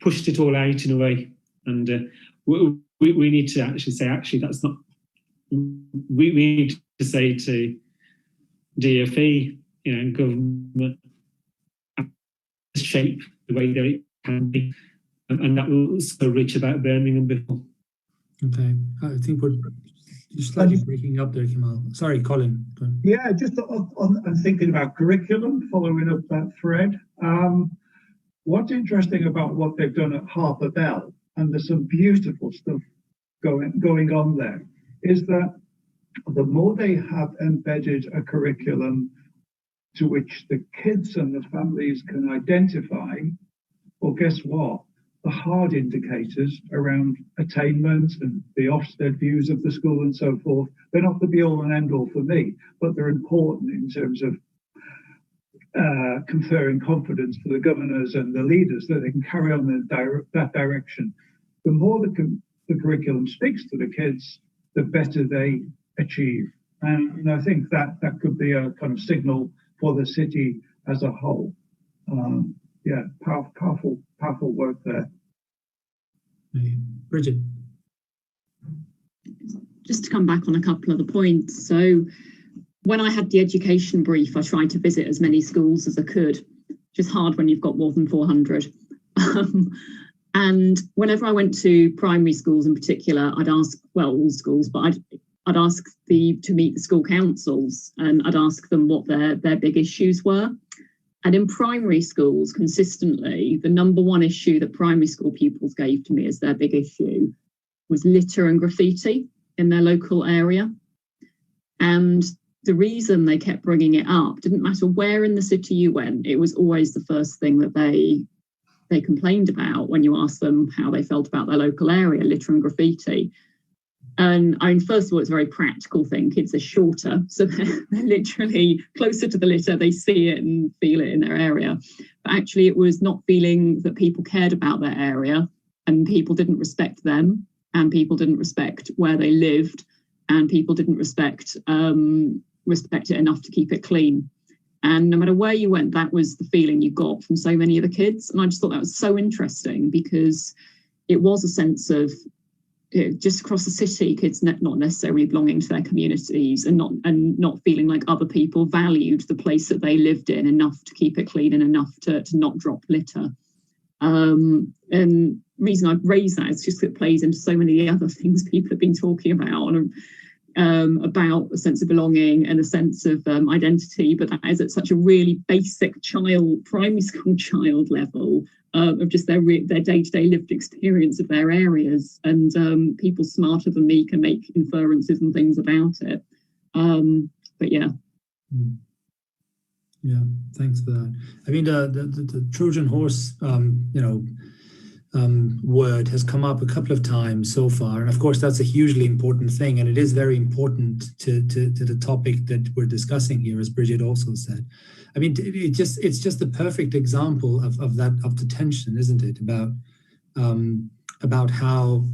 pushed it all out in a way. And we need to actually say, that's not, we need to say to DFE, government, shape the way that it can be. And that was so rich about Birmingham before. Okay, I think we're slightly breaking up there, Kamal. Sorry, Colin. Go on. Yeah, just on thinking about curriculum, following up that thread. What's interesting about what they've done at Harper Bell, and there's some beautiful stuff going on there, is that the more they have embedded a curriculum to which the kids and the families can identify, well, guess what? The hard indicators around attainment and the Ofsted views of the school and so forth, they're not the be-all and end-all for me, but they're important in terms of conferring confidence to the governors and the leaders that they can carry on in that direction. The more the curriculum speaks to the kids, the better they achieve. And I think that could be a kind of signal for the city as a whole. Powerful work there. Bridget. Just to come back on a couple of the points. So when I had the education brief, I tried to visit as many schools as I could, which is hard when you've got more than 400. And whenever I went to primary schools in particular, I'd ask, well, all schools, but I'd ask to meet the school councils, and I'd ask them what their big issues were. And in primary schools, consistently, the number one issue that primary school pupils gave to me as their big issue was litter and graffiti in their local area. And the reason they kept bringing it up, didn't matter where in the city you went, it was always the first thing that they complained about when you asked them how they felt about their local area, litter and graffiti. And I mean, first of all, it's a very practical thing. Kids are shorter, so they're literally closer to the litter. They see it and feel it in their area. But actually, it was not feeling that people cared about their area, and people didn't respect them, and people didn't respect where they lived, and people didn't respect it enough to keep it clean. And no matter where you went, that was the feeling you got from so many of the kids. And I just thought that was so interesting, because it was a sense of just across the city, kids not necessarily belonging to their communities and not feeling like other people valued the place that they lived in enough to keep it clean and enough to not drop litter. And the reason I've raised that is just that it plays into so many other things people have been talking about a sense of belonging and a sense of identity, but that is at such a really basic primary school child level of just their day-to-day lived experience of their areas, and people smarter than me can make inferences and things about it. But yeah. Yeah, thanks for that. I mean, the Trojan horse, word has come up a couple of times so far, and of course that's a hugely important thing, and it is very important to the topic that we're discussing here, as Bridget also said. I mean, it's just the perfect example of the tension, isn't it? About how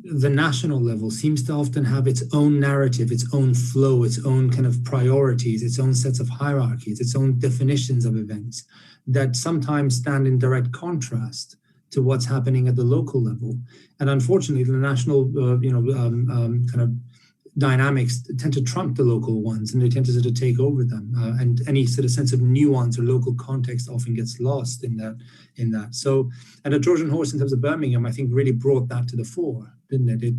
the national level seems to often have its own narrative, its own flow, its own kind of priorities, its own sets of hierarchies, its own definitions of events that sometimes stand in direct contrast to what's happening at the local level. And unfortunately, the national, kind of dynamics tend to trump the local ones, and they tend to sort of take over them. And any sort of sense of nuance or local context often gets lost in that. So, and the Trojan horse in terms of Birmingham, I think really brought that to the fore, didn't it?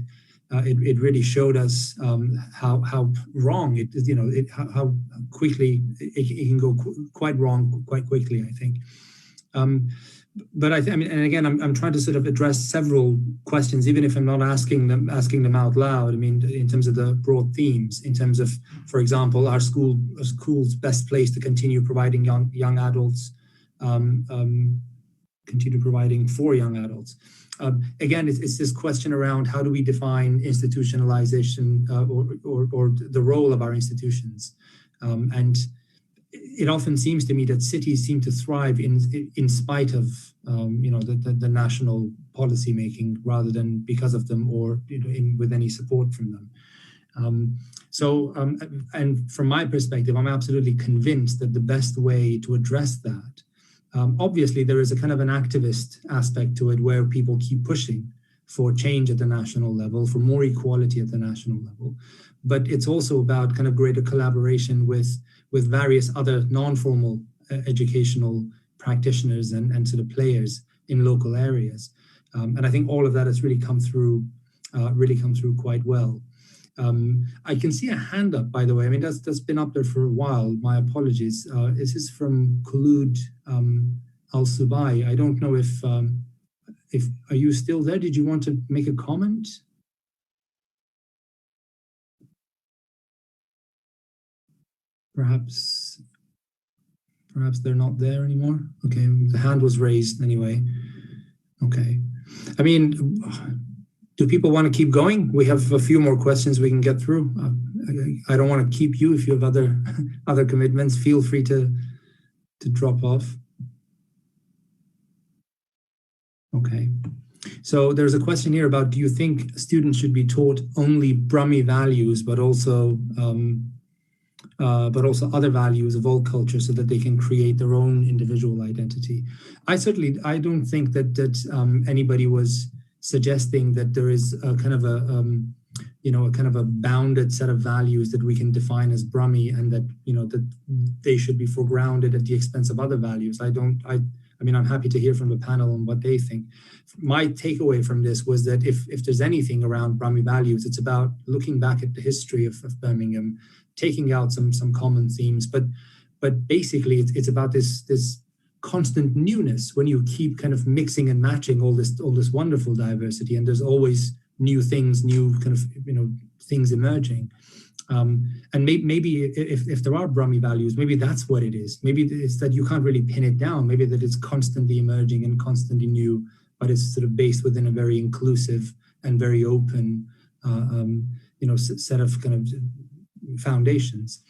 It really showed us how wrong it is, how quickly it can go quite wrong quite quickly, I think. But I mean, and again, I'm trying to sort of address several questions, even if I'm not asking them out loud. I mean, in terms of the broad themes, in terms of, for example, our school's best place to continue providing young adults, continue providing for young adults. Again, it's this question around how do we define institutionalization or the role of our institutions, and it often seems to me that cities seem to thrive in spite of the national policy making rather than because of them, or with any support from them. And from my perspective, I'm absolutely convinced that the best way to address that, obviously there is a kind of an activist aspect to it where people keep pushing for change at the national level, for more equality at the national level. But it's also about kind of greater collaboration with various other non-formal educational practitioners and sort of players in local areas. And I think all of that has really come through quite well. I can see a hand up, by the way. I mean, that's been up there for a while. My apologies. This is from Khulud Al-Subai. I don't know if are you still there? Did you want to make a comment? Perhaps they're not there anymore. Okay, the hand was raised anyway. Okay, I mean, do people want to keep going? We have a few more questions we can get through. I don't want to keep you. If you have other commitments, feel free to drop off. Okay. So there's a question here about, do you think students should be taught only Brummie values, but also other values of all cultures so that they can create their own individual identity? I don't think that anybody was suggesting that there is a kind of a bounded set of values that we can define as Brummie, and that that they should be foregrounded at the expense of other values. I mean, I'm happy to hear from the panel on what they think. My takeaway from this was that if there's anything around Brummie values, it's about looking back at the history of Birmingham, taking out some common themes, but basically it's about this constant newness when you keep kind of mixing and matching all this wonderful diversity, and there's always new things, new kind of things emerging. And maybe if there are Brummie values, maybe that's what it is. Maybe it's that you can't really pin it down. Maybe that it's constantly emerging and constantly new, but it's sort of based within a very inclusive and very open, set of kind of foundations.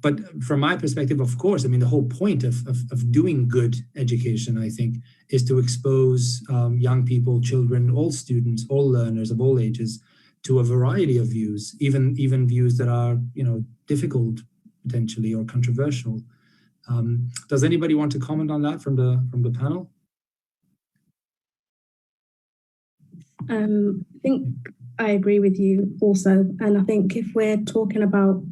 But from my perspective, of course, I mean, the whole point of doing good education, I think, is to expose young people, children, all students, all learners of all ages to a variety of views, even views that are, difficult potentially or controversial. Does anybody want to comment on that from the panel? I think I agree with you also. And I think if we're talking about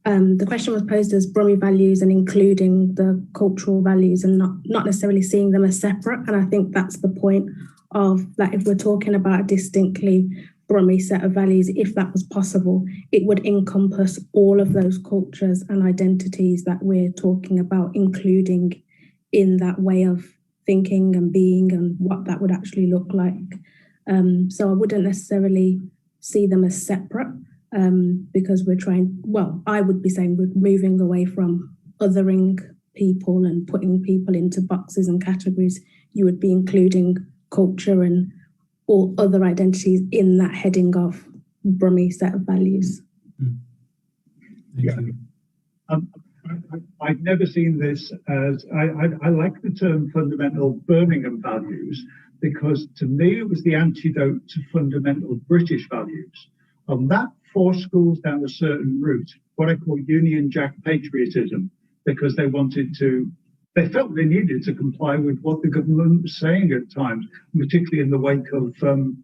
the question was posed as Brummie values and including the cultural values and not necessarily seeing them as separate. And I think that's the point of that. If we're talking about a distinctly Brummie set of values, if that was possible, it would encompass all of those cultures and identities that we're talking about, including in that way of thinking and being and what that would actually look like. So I wouldn't necessarily see them as separate because we're trying, well, I would be saying we're moving away from othering people and putting people into boxes and categories. You would be including culture and all other identities in that heading of Brummie set of values. Thank you. I've never seen this as, I like the term fundamental Birmingham values, because to me it was the antidote to fundamental British values. And that forced schools down a certain route, what I call Union Jack patriotism, because they felt they needed to comply with what the government was saying at times, particularly in the wake of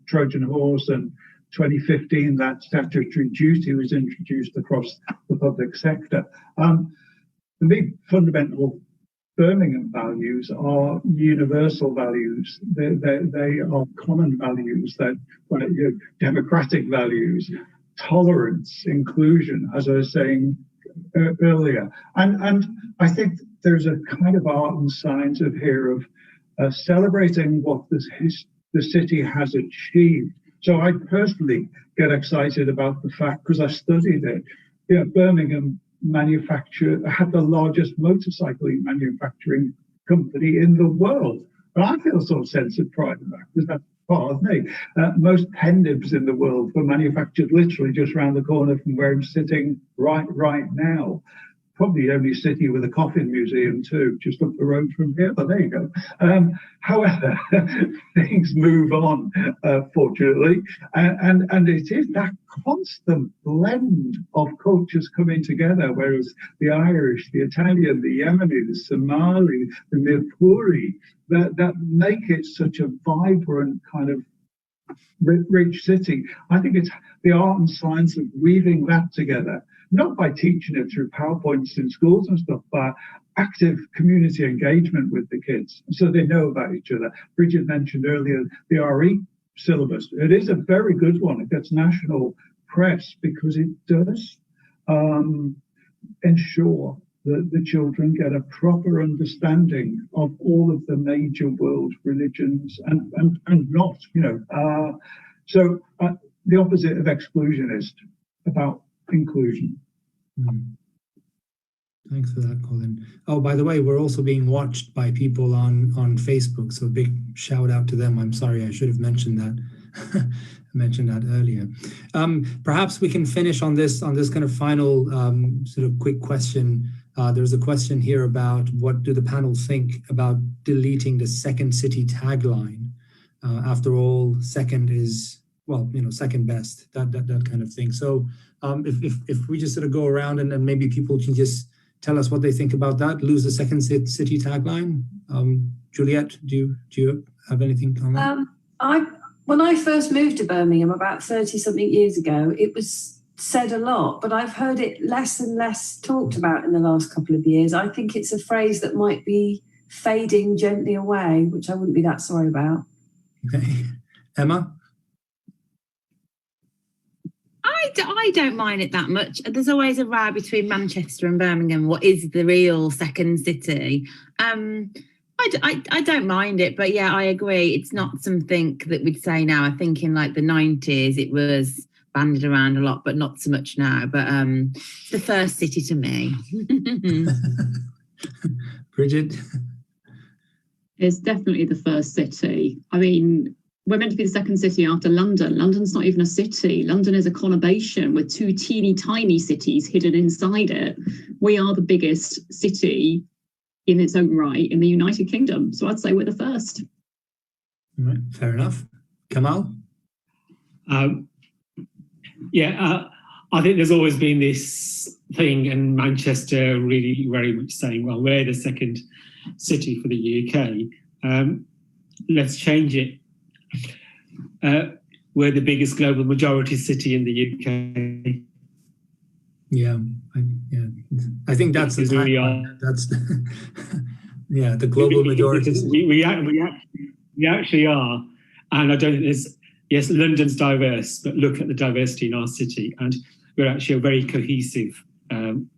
Trojan horse and 2015, that statutory duty was introduced across the public sector. For me, fundamental Birmingham values are universal values. They are common values, that democratic values, tolerance, inclusion, as I was saying earlier. And I think there's a kind of art and science of here of celebrating what the city has achieved. So I personally get excited about the fact, because I studied it, Birmingham had the largest motorcycling manufacturing company in the world. And I feel a sort of sense of pride in that, because that's part of me. Most pen nibs in the world were manufactured literally just around the corner from where I'm sitting right now. Probably the only city with a coffin museum too, just up the road from here, but there you go. However, things move on, fortunately, and it is that constant blend of cultures coming together, whereas the Irish, the Italian, the Yemeni, the Somali, the Mirpuri, that make it such a vibrant kind of rich city. I think it's the art and science of weaving that together, not by teaching it through PowerPoints in schools and stuff, but active community engagement with the kids so they know about each other. Bridget mentioned earlier the RE syllabus. It is a very good one. It gets national press because it does ensure that the children get a proper understanding of all of the major world religions and not, so the opposite of exclusionist, about inclusion. Thanks for that, Colin. Oh, by the way, we're also being watched by people on Facebook, so a big shout out to them. I'm sorry, I should have mentioned that. Earlier. Perhaps we can finish on this kind of final sort of quick question. There's a question here about what do the panel think about deleting the second city tagline? After all, second is, second best, that kind of thing. So if we just sort of go around and maybe people can just tell us what they think about that, lose the second city tagline. Juliet, do you have anything on that? When I first moved to Birmingham about 30-something years ago, it was said a lot, but I've heard it less and less talked about in the last couple of years. I think it's a phrase that might be fading gently away, which I wouldn't be that sorry about. Okay. Emma? I don't mind it that much. There's always a row between Manchester and Birmingham. What is the real second city? I don't mind it, but yeah, I agree. It's not something that we'd say now. I think in like the 90s, it was banded around a lot, but not so much now. But it's the first city to me. Bridget? It's definitely the first city. I mean, we're meant to be the second city after London. London's not even a city. London is a conurbation with two teeny tiny cities hidden inside it. We are the biggest city in its own right in the United Kingdom. So I'd say we're the first. All right, fair enough. Kamal? I think there's always been this thing in Manchester really very much saying, well, we're the second city for the UK. Let's change it. we're the biggest global majority city in the UK. Yeah, I think that's the time. That's the global majority. We actually are, and I don't think there's. Yes, London's diverse, but look at the diversity in our city, and we're actually a very cohesive, and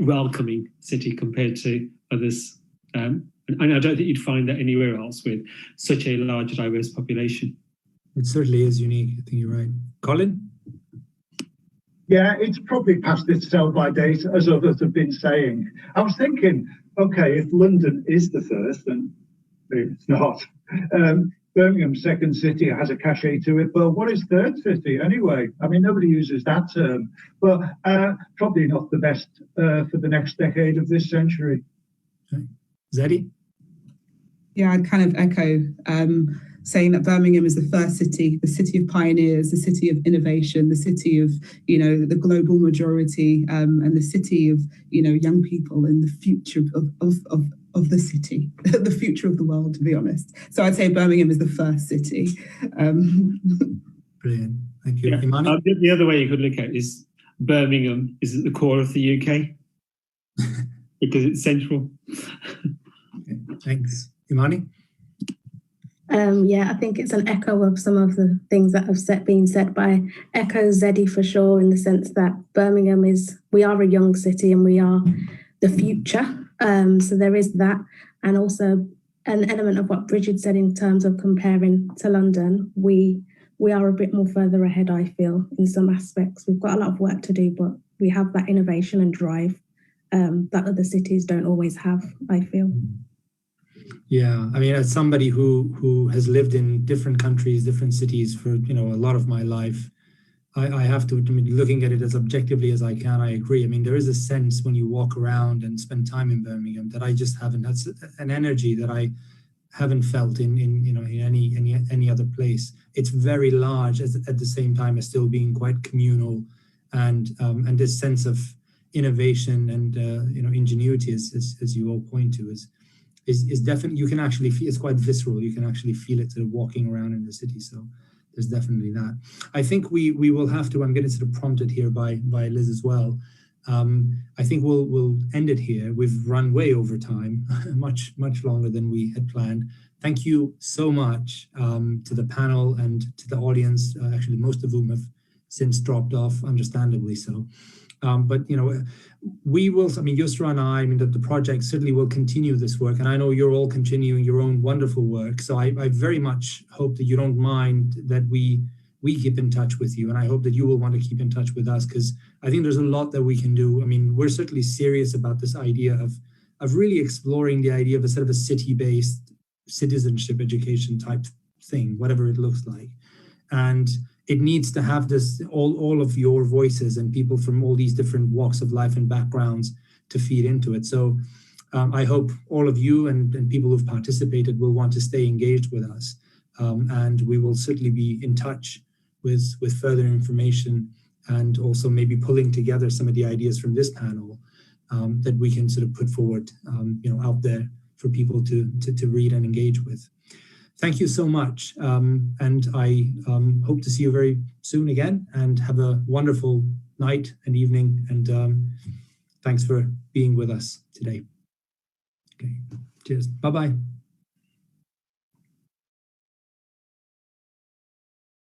welcoming city compared to others. And I don't think you'd find that anywhere else with such a large, diverse population. It certainly is unique. I think you're right, Colin. Yeah, it's probably past its sell-by date, as others have been saying. I was thinking, okay, if London is the first, and maybe it's not. Birmingham, second city, has a cachet to it, but what is third city anyway? I mean, nobody uses that term, but probably not the best for the next decade of this century. Okay. Zeddy? Yeah, I'd kind of echo saying that Birmingham is the first city, the city of pioneers, the city of innovation, the city of, the global majority, and the city of, young people and the future of the city, the future of the world, to be honest. So I'd say Birmingham is the first city. Brilliant. Thank you. Yeah. The other way you could look at it is Birmingham is at the core of the UK because it's central. Okay. Thanks. Imani? I think it's an echo of some of the things that have been said by Echo Zeddy for sure, in the sense that Birmingham we are a young city and we are the future. So there is that, and also an element of what Bridget said in terms of comparing to London. We are a bit more further ahead, I feel, in some aspects. We've got a lot of work to do, but we have that innovation and drive that other cities don't always have, I feel. Yeah, I mean, as somebody who has lived in different countries, different cities for a lot of my life, I have to, looking at it as objectively as I can, I agree. I mean, there is a sense when you walk around and spend time in Birmingham that I just haven't. That's an energy that I haven't felt in any other place. It's very large at the same time as still being quite communal, and this sense of innovation and ingenuity, as you all point to, is definitely, you can actually feel, it's quite visceral. You can actually feel it sort of walking around in the city. So there's definitely that. I think we will have to, I'm getting sort of prompted here by Liz as well. I think we'll end it here. We've run way over time, much longer than we had planned. Thank you so much to the panel and to the audience, actually most of whom have since dropped off, understandably so. But we will, Yusra and I mean, the project certainly will continue this work, and I know you're all continuing your own wonderful work. So I very much hope that you don't mind that we keep in touch with you, and I hope that you will want to keep in touch with us, because I think there's a lot that we can do. I mean, we're certainly serious about this idea of really exploring the idea of a sort of a city-based citizenship education type thing, whatever it looks like. And it needs to have this, all of your voices and people from all these different walks of life and backgrounds to feed into it. So I hope all of you and people who've participated will want to stay engaged with us. And we will certainly be in touch with further information, and also maybe pulling together some of the ideas from this panel that we can sort of put forward out there for people to read and engage with. Thank you so much, and I hope to see you very soon again, and have a wonderful night and evening, and thanks for being with us today. Okay, cheers, bye-bye.